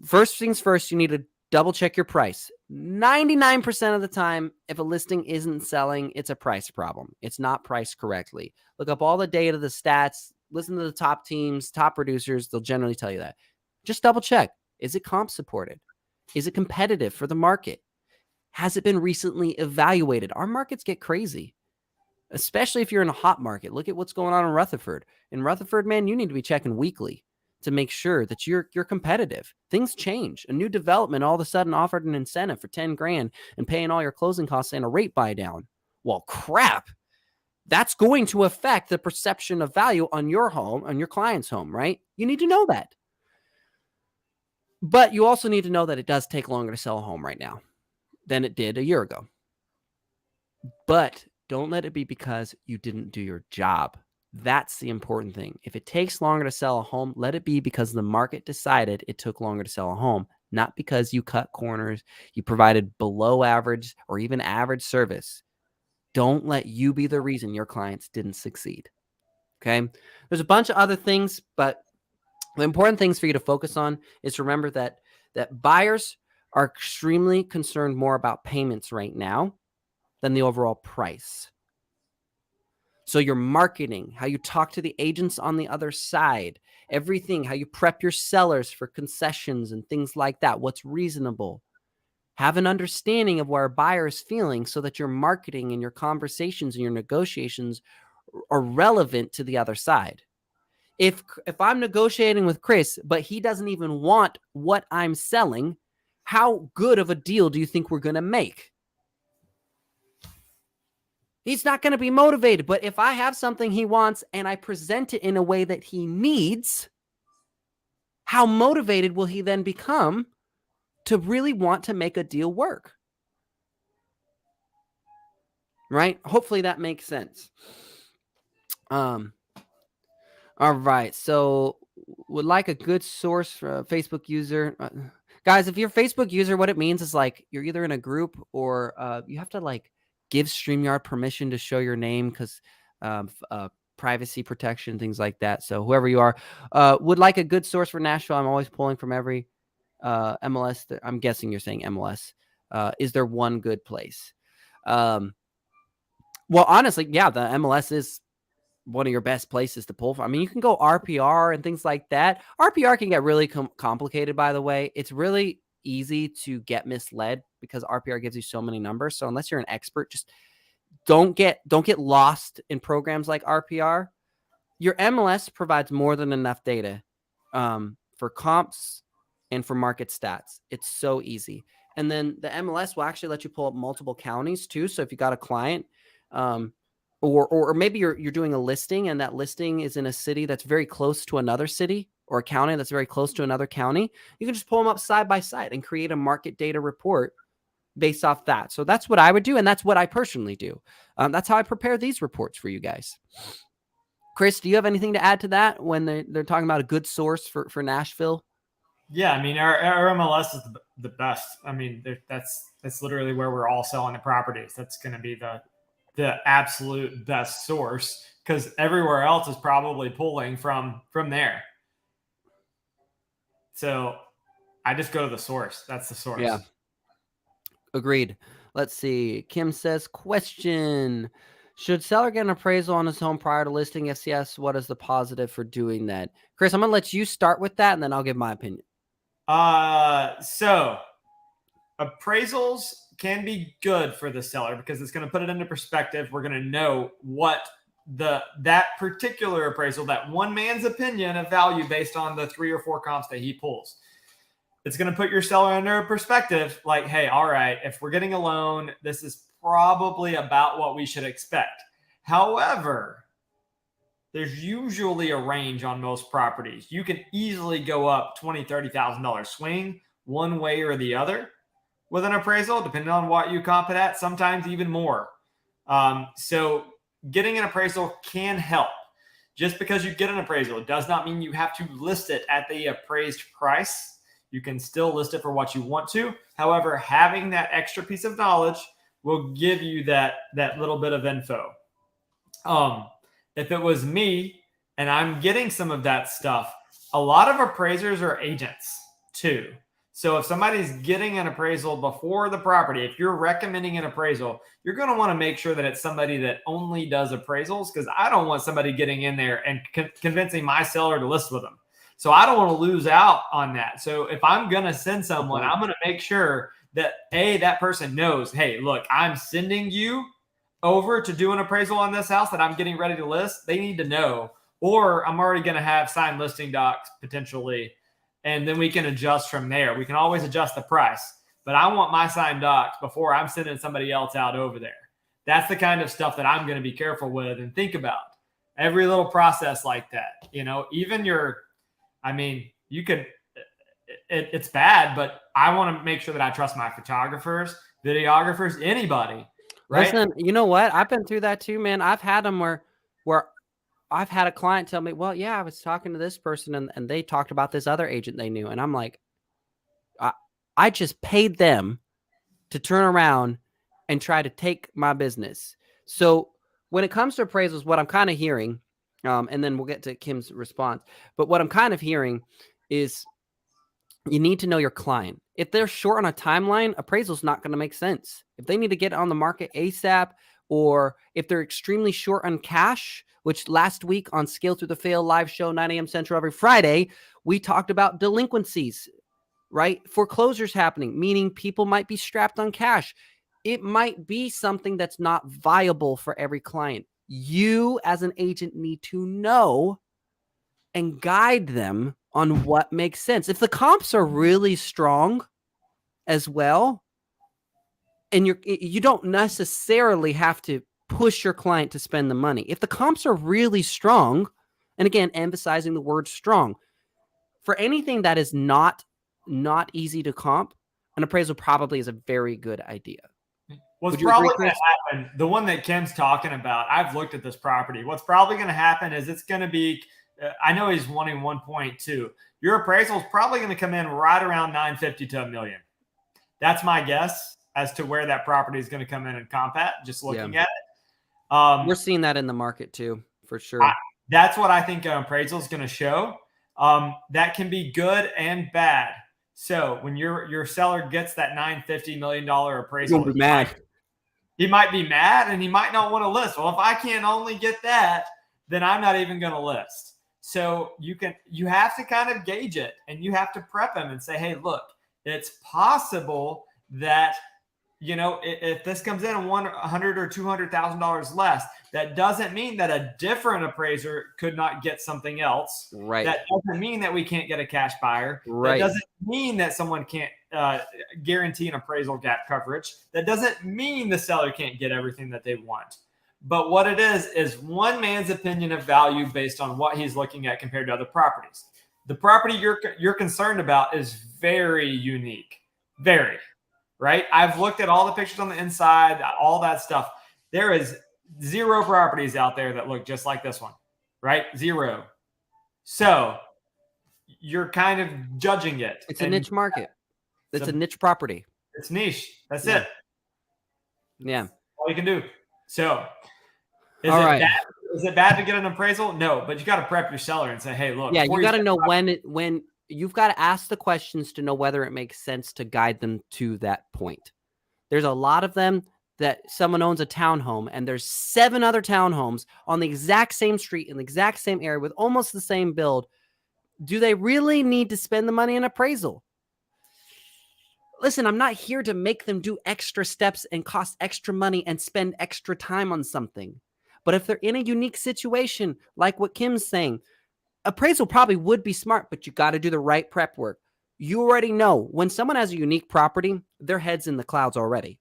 First things first, you need to double check your price. 99% of the time, if a listing isn't selling, it's a price problem. It's not priced correctly. Look up all the data, the stats, listen to the top teams, top producers. They'll generally tell you that. Just double check. Is it comp supported? Is it competitive for the market? Has it been recently evaluated? Our markets get crazy, especially if you're in a hot market. Look at what's going on in Rutherford. In Rutherford, man, you need to be checking weekly to make sure that you're competitive. Things change. A new development all of a sudden offered an incentive for 10 grand and paying all your closing costs and a rate buy down. Well, crap. That's going to affect the perception of value on your home, on your client's home, right? You need to know that. But you also need to know that it does take longer to sell a home right now than it did a year ago. But don't let it be because you didn't do your job. That's the important thing. If it takes longer to sell a home, let it be because the market decided it took longer to sell a home, not because you cut corners, you provided below average or even average service. Don't let you be the reason your clients didn't succeed. Okay? There's a bunch of other things, but the important things for you to focus on is to remember that buyers are extremely concerned more about payments right now than the overall price. So your marketing, how you talk to the agents on the other side, everything, how you prep your sellers for concessions and things like that, what's reasonable. Have an understanding of where a buyer is feeling so that your marketing and your conversations and your negotiations are relevant to the other side. If I'm negotiating with Chris, but he doesn't even want what I'm selling, how good of a deal do you think we're going to make? He's not going to be motivated. But if I have something he wants and I present it in a way that he needs, how motivated will he then become to really want to make a deal work? Right? Hopefully that makes sense. All right. So would like a good source for a Facebook user. Guys, if you're a Facebook user, what it means is like you're either in a group or you have to like give StreamYard permission to show your name because privacy protection, things like that. So whoever you are, would like a good source for Nashville. I'm always pulling from every MLS. I'm guessing you're saying MLS. Is there one good place? Well, honestly, yeah, the MLS is one of your best places to pull from. I mean, you can go RPR and things like that. RPR can get really complicated, by the way. It's really easy to get misled because RPR gives you so many numbers. So unless you're an expert, just don't get lost in programs like RPR. Your MLS provides more than enough data for comps and for market stats. It's so easy. And then the MLS will actually let you pull up multiple counties too. So if you got a client, or maybe you're doing a listing and that listing is in a city that's very close to another city or a county that's very close to another county, you can just pull them up side by side and create a market data report based off that. So that's what I would do. And that's what I personally do. That's how I prepare these reports for you guys. Chris, do you have anything to add to that when they're talking about a good source for Nashville? Yeah, I mean, our MLS is the best. I mean, that's literally where we're all selling the properties. That's going to be the absolute best source because everywhere else is probably pulling from there. So I just go to the source. That's the source. Yeah. Agreed. Let's see. Kim says, question. Should seller get an appraisal on his home prior to listing? If yes, what is the positive for doing that? Chris, I'm going to let you start with that and then I'll give my opinion. So appraisals can be good for the seller because it's going to put it into perspective. We're going to know what that particular appraisal, that one man's opinion of value based on the 3 or 4 comps that he pulls. it's going to put your seller under a perspective like, hey, all right, if we're getting a loan, this is probably about what we should expect. However, there's usually a range on most properties. You can easily go up $20,000, $30,000 swing one way or the other with an appraisal, depending on what you comp it at, sometimes even more. So getting an appraisal can help. Just because you get an appraisal does not mean you have to list it at the appraised price. You can still list it for what you want to. However, having that extra piece of knowledge will give you that little bit of info. If it was me and I'm getting some of that stuff, a lot of appraisers are agents too. So if somebody's getting an appraisal before the property, if you're recommending an appraisal, you're going to want to make sure that it's somebody that only does appraisals, because I don't want somebody getting in there and convincing my seller to list with them. So I don't want to lose out on that. So if I'm going to send someone, I'm going to make sure that that person knows, hey, look, I'm sending you over to do an appraisal on this house that I'm getting ready to list. They need to know, or I'm already going to have signed listing docs potentially. And then we can adjust from there. We can always adjust the price, but I want my signed docs before I'm sending somebody else out over there. That's the kind of stuff that I'm going to be careful with and think about every little process like that. Even you could, it's bad, but I want to make sure that I trust my photographers, videographers, anybody. Right? Listen, you know what? I've been through that too, man. I've had them where I've had a client tell me, well, yeah, I was talking to this person and they talked about this other agent they knew. And I'm like, I just paid them to turn around and try to take my business. So when it comes to appraisals, what I'm kind of hearing, and then we'll get to Kim's response, but what I'm kind of hearing is you need to know your client. If they're short on a timeline, appraisal's not going to make sense. If they need to get on the market ASAP, or if they're extremely short on cash, which last week on Scale Through the Fail live show, 9 a.m. Central every Friday, we talked about delinquencies, right? Foreclosures happening, meaning people might be strapped on cash. It might be something that's not viable for every client. You as an agent need to know and guide them on what makes sense. If the comps are really strong as well, and you don't necessarily have to push your client to spend the money. If the comps are really strong, and again, emphasizing the word strong, for anything that is not easy to comp, an appraisal probably is a very good idea. What's probably going to happen, the one that Kim's talking about, I've looked at this property. What's probably going to happen is it's going to be, I know he's wanting 1.2. Your appraisal is probably going to come in right around 950 to $1 million. That's my guess as to where that property is going to come in and comp at, just looking at it. We're seeing that in the market too, for sure. That's what I think an appraisal is going to show. That can be good and bad. So when your seller gets that $950 million appraisal, He'll be mad. He might be mad and he might not want to list. Well, if I can't only get that, then I'm not even going to list. So you have to kind of gauge it, and you have to prep him and say, hey, look, it's possible that, if this comes in $100,000 or $200,000 less, that doesn't mean that a different appraiser could not get something else. Right. That doesn't mean that we can't get a cash buyer. Right. That doesn't mean that someone can't guarantee an appraisal gap coverage. That doesn't mean the seller can't get everything that they want. But what it is one man's opinion of value based on what he's looking at compared to other properties. The property you're concerned about is very unique. Very. Right? I've looked at all the pictures on the inside, all that stuff. There is 0 properties out there that look just like this one, right? 0. So you're kind of judging it. It's a niche market. It's a niche property. It's niche. That's it. Yeah. All you can do. So is it bad to get an appraisal? No, but you got to prep your seller and say, hey, look. Yeah, you got to know when you've got to ask the questions to know whether it makes sense to guide them to that point. There's a lot of them that someone owns a townhome and there's 7 other townhomes on the exact same street in the exact same area with almost the same build. Do they really need to spend the money on appraisal? Listen, I'm not here to make them do extra steps and cost extra money and spend extra time on something. But if they're in a unique situation, like what Kim's saying, appraisal probably would be smart, but you got to do the right prep work. You already know when someone has a unique property, their head's in the clouds already.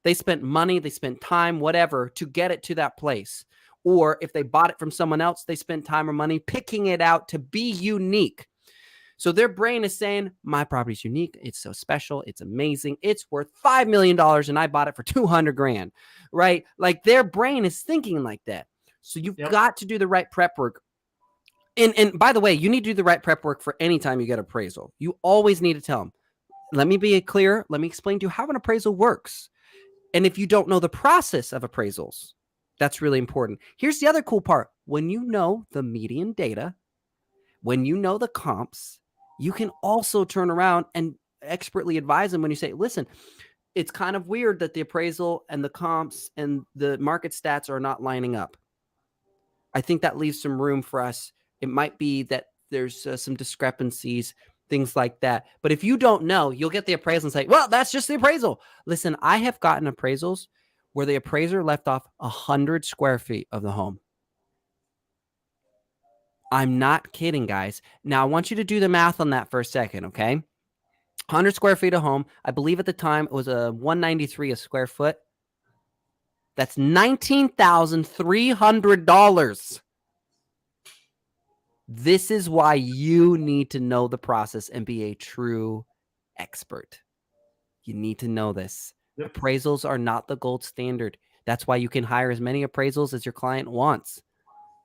They spent money, they spent time, whatever, to get it to that place. Or if they bought it from someone else, they spent time or money picking it out to be unique. So their brain is saying, my property's unique. It's so special. It's amazing. It's worth $5 million and I bought it for 200 grand, right? Like their brain is thinking like that. So you've got to do the right prep work. And by the way, you need to do the right prep work for any time you get appraisal. You always need to tell them, let me be clear. Let me explain to you how an appraisal works. And if you don't know the process of appraisals, that's really important. Here's the other cool part. When you know the median data, when you know the comps, you can also turn around and expertly advise them when you say, listen, it's kind of weird that the appraisal and the comps and the market stats are not lining up. I think that leaves some room for us. It might be that there's some discrepancies, things like that. But if you don't know, you'll get the appraisal and say, well, that's just the appraisal. Listen, I have gotten appraisals where the appraiser left off 100 square feet of the home. I'm not kidding, guys. Now, I want you to do the math on that for a second, okay? 100 square feet of home. I believe at the time it was a $193 a square foot. That's $19,300. This is why you need to know the process and be a true expert. You need to know this. Yep. Appraisals are not the gold standard. That's why you can hire as many appraisals as your client wants.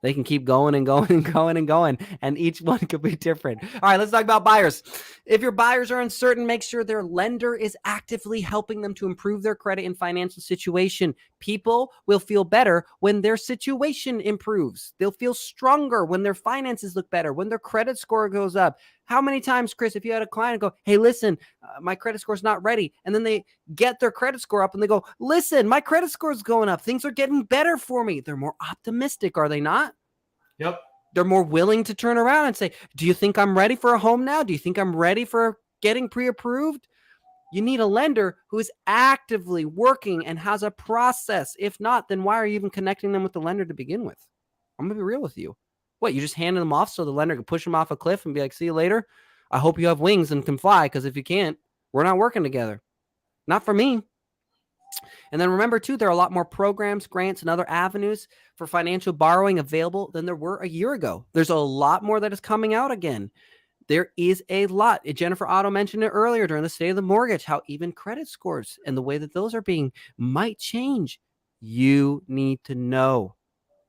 They can keep going and going and going and going, and each one could be different. All right, let's talk about buyers. If your buyers are uncertain, make sure their lender is actively helping them to improve their credit and financial situation. People will feel better when their situation improves. They'll feel stronger when their finances look better, when their credit score goes up. How many times, Chris, if you had a client go, hey, listen, my credit score is not ready, and then they get their credit score up and they go, listen, my credit score is going up. Things are getting better for me. They're more optimistic, are they not? Yep. They're more willing to turn around and say, do you think I'm ready for a home now? Do you think I'm ready for getting pre-approved? You need a lender who is actively working and has a process. If not, then why are you even connecting them with the lender to begin with? I'm going to be real with you. What, you just handing them off so the lender can push them off a cliff and be like, see you later? I hope you have wings and can fly, because if you can't, we're not working together. Not for me. And then remember, too, there are a lot more programs, grants, and other avenues for financial borrowing available than there were a year ago. There's a lot more that is coming out again. There is a lot. Jennifer Otto mentioned it earlier during the State of the Mortgage, how even credit scores and the way that those are being might change. You need to know,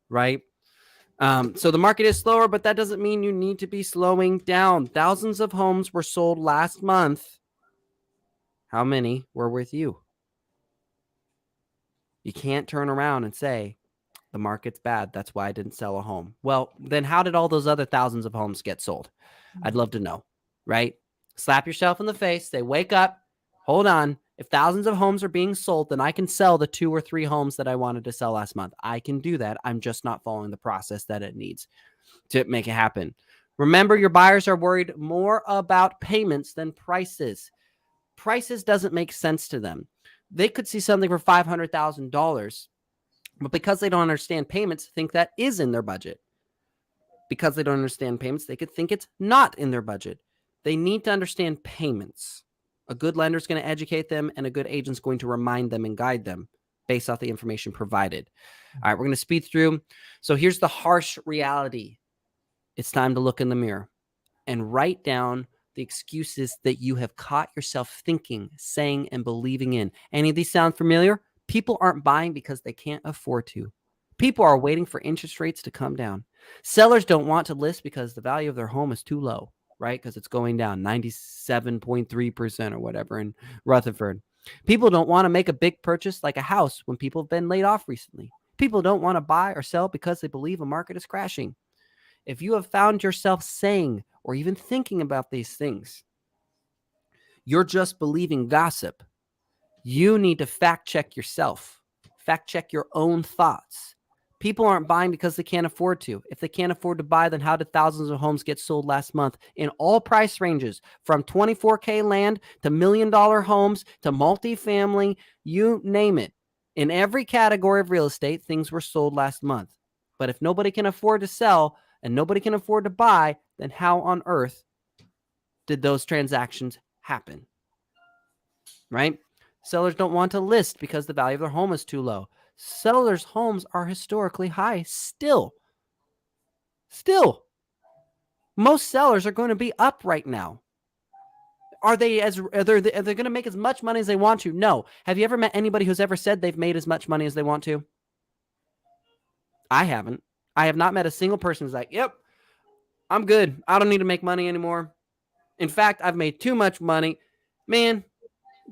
right? So the market is slower, but that doesn't mean you need to be slowing down. Thousands of homes were sold last month. How many were with you? You can't turn around and say, the market's bad, that's why I didn't sell a home. Well, then how did all those other thousands of homes get sold? I'd love to know, right? Slap yourself in the face, say, wake up, hold on. If thousands of homes are being sold, then I can sell the 2 or 3 homes that I wanted to sell last month. I can do that. I'm just not following the process that it needs to make it happen. Remember, your buyers are worried more about payments than prices. Prices doesn't make sense to them. They could see something for $500,000, but because they don't understand payments, think that is in their budget. Because they don't understand payments, they could think it's not in their budget. They need to understand payments. A good lender is going to educate them, and a good agent is going to remind them and guide them based off the information provided. All right, we're going to speed through. So here's the harsh reality. It's time to look in the mirror and write down the excuses that you have caught yourself thinking, saying, and believing in. Any of these sound familiar? People aren't buying because they can't afford to. People are waiting for interest rates to come down. Sellers don't want to list because the value of their home is too low, right? Because it's going down 97.3% or whatever in Rutherford. People don't want to make a big purchase like a house when people have been laid off recently. People don't want to buy or sell because they believe a market is crashing. If you have found yourself saying or even thinking about these things, you're just believing gossip. You need to fact check yourself. Fact check your own thoughts. People aren't buying because they can't afford to. If they can't afford to buy, then how did thousands of homes get sold last month in all price ranges, from 24K land to $1 million homes to multifamily, you name it. In every category of real estate, things were sold last month. But if nobody can afford to sell and nobody can afford to buy, then how on earth did those transactions happen? Right? Sellers don't want to list because the value of their home is too low. Sellers' homes are historically high still. Most sellers are going to be up right now. Are they going to make as much money as they want to? No. Have you ever met anybody who's ever said they've made as much money as they want to? I haven't. I have not met a single person who's like, yep, I'm good. I don't need to make money anymore. In fact, I've made too much money. Man,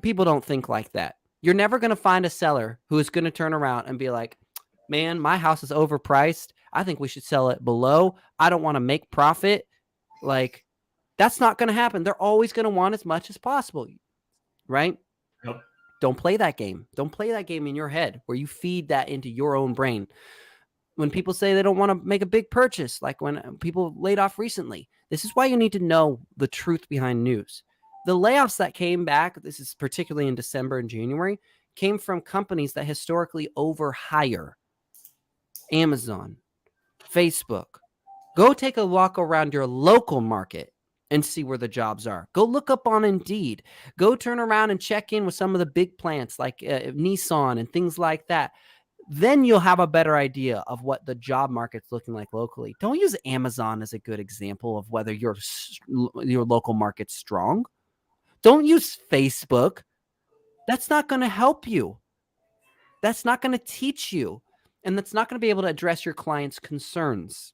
people don't think like that. You're never going to find a seller who is going to turn around and be like, man, my house is overpriced. I think we should sell it below. I don't want to make profit. Like, that's not going to happen. They're always going to want as much as possible, right? Yep. Don't play that game. Don't play that game in your head where you feed that into your own brain. When people say they don't want to make a big purchase, like when people laid off recently, this is why you need to know the truth behind news. The layoffs that came back, this is particularly in December and January, came from companies that historically overhire. Amazon, Facebook. Go take a walk around your local market and see where the jobs are. Go look up on Indeed. Go turn around and check in with some of the big plants like Nissan and things like that. Then you'll have a better idea of what the job market's looking like locally. Don't use Amazon as a good example of whether your local market's strong. Don't use Facebook. That's not going to help you. That's not going to teach you. And that's not going to be able to address your client's concerns.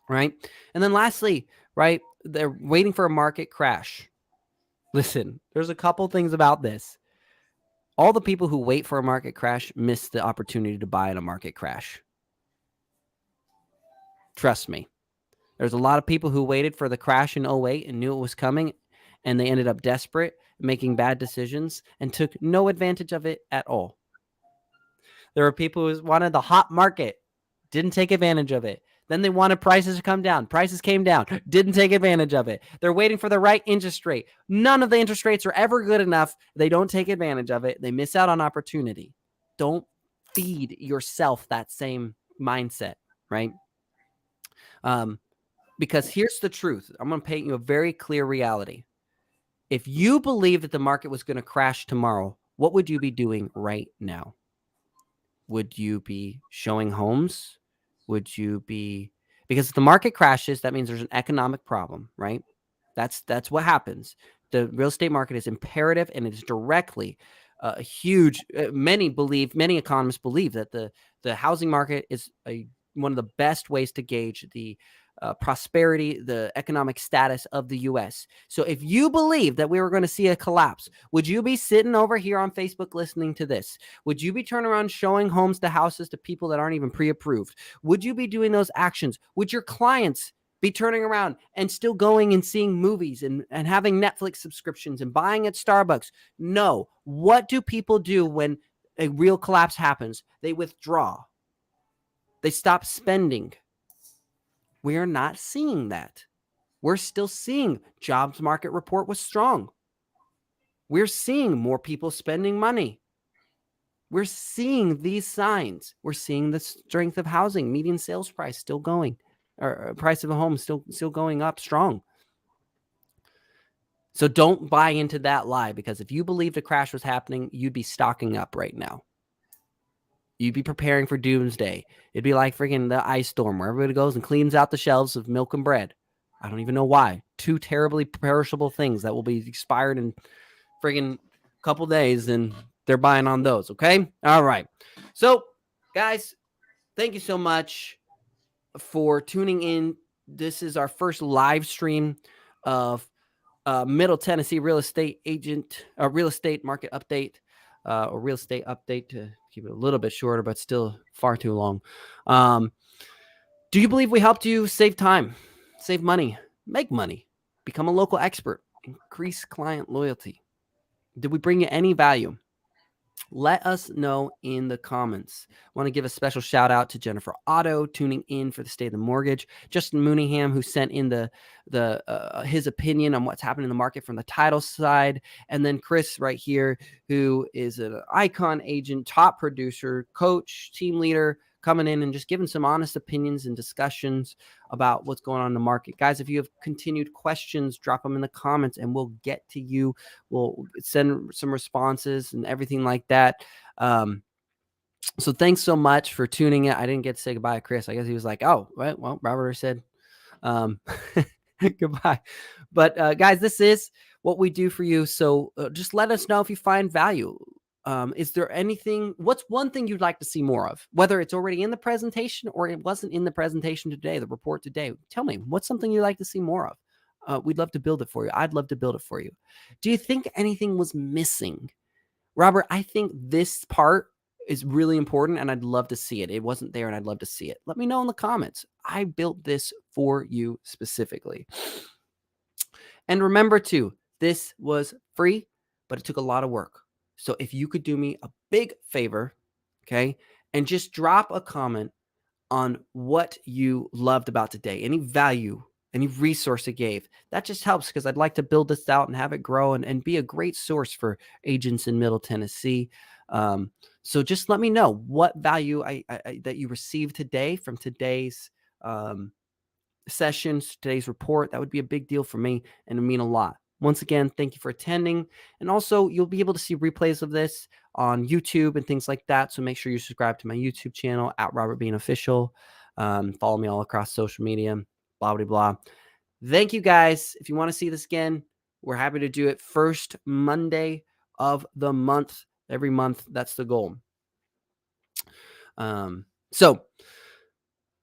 Right? And then lastly, right, they're waiting for a market crash. Listen, there's a couple things about this. All the people who wait for a market crash miss the opportunity to buy in a market crash. Trust me. There's a lot of people who waited for the crash in 2008 and knew it was coming, and they ended up desperate, making bad decisions, and took no advantage of it at all. There were people who wanted the hot market, didn't take advantage of it. Then they wanted prices to come down. Prices came down. Didn't take advantage of it. They're waiting for the right interest rate. None of the interest rates are ever good enough. They don't take advantage of it. They miss out on opportunity. Don't feed yourself that same mindset, right? Because here's the truth. I'm going to paint you a very clear reality. If you believe that the market was going to crash tomorrow, what would you be doing right now? Would you be showing homes? Would you be, because if the market crashes, that means there's an economic problem, right? That's what happens. The real estate market is imperative and it's directly huge. Many economists believe that the housing market is one of the best ways to gauge the prosperity, the economic status of the U.S. So if you believe that we were going to see a collapse, would you be sitting over here on Facebook listening to this? Would you be turning around showing homes to houses to people that aren't even pre-approved? Would you be doing those actions? Would your clients be turning around and still going and seeing movies and having Netflix subscriptions and buying at Starbucks? No. What do people do when a real collapse happens? They withdraw. They stop spending. We are not seeing that. We're still seeing jobs market report was strong. We're seeing more people spending money. We're seeing these signs. We're seeing the strength of housing, median sales price still going, or price of a home still going up strong. So don't buy into that lie, because if you believed a crash was happening, you'd be stocking up right now. You'd be preparing for doomsday. It'd be like freaking the ice storm where everybody goes and cleans out the shelves of milk and bread. I don't even know why. Two terribly perishable things that will be expired in friggin' couple days, and they're buying on those, okay? All right. So, guys, thank you so much for tuning in. This is our first live stream of Middle Tennessee real estate market update, or real estate update, to keep it a little bit shorter, but still far too long. Do you believe we helped you save time, save money, make money, become a local expert, increase client loyalty? Did we bring you any value? Let us know in the comments. I want to give a special shout out to Jennifer Otto tuning in for the State of the Mortgage, Justin Mooneyham, who sent in his opinion on what's happening in the market from the title side, and then Chris right here, who is an icon agent, top producer, coach, team leader, coming in and just giving some honest opinions and discussions about what's going on in the market. Guys, if you have continued questions, drop them in the comments and we'll get to you. We'll send some responses and everything like that. So thanks so much for tuning in. I didn't get to say goodbye to Chris. I guess he was like, oh, right, well, Robert said goodbye. But guys, this is what we do for you. So just let us know if you find value. Is there what's one thing you'd like to see more of, whether it's already in the presentation or it wasn't in the presentation today, the report today? Tell me, what's something you'd like to see more of? We'd love to build it for you. I'd love to build it for you. Do you think anything was missing? Robert, I think this part is really important and I'd love to see it. It wasn't there and I'd love to see it. Let me know in the comments. I built this for you specifically. And remember too, this was free, but it took a lot of work. So if you could do me a big favor, okay, and just drop a comment on what you loved about today, any value, any resource it gave, that just helps because I'd like to build this out and have it grow and be a great source for agents in Middle Tennessee. So just let me know what value that you received today from today's sessions, today's report. That would be a big deal for me and it mean a lot. Once again, thank you for attending. And also, you'll be able to see replays of this on YouTube and things like that. So make sure you subscribe to my YouTube channel at Robert Bean Official. Follow me all across social media, blah, blah, blah. Thank you, guys. If you want to see this again, we're happy to do it first Monday of the month. Every month, that's the goal. So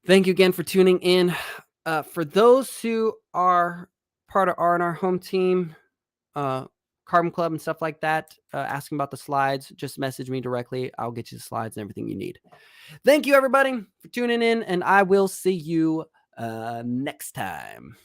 thank you again for tuning in. For those who are part of R&R Home Team, Carbon Club and stuff like that, asking about the slides, just message me directly. I'll get you the slides and everything you need. Thank you, everybody, for tuning in, and I will see you next time.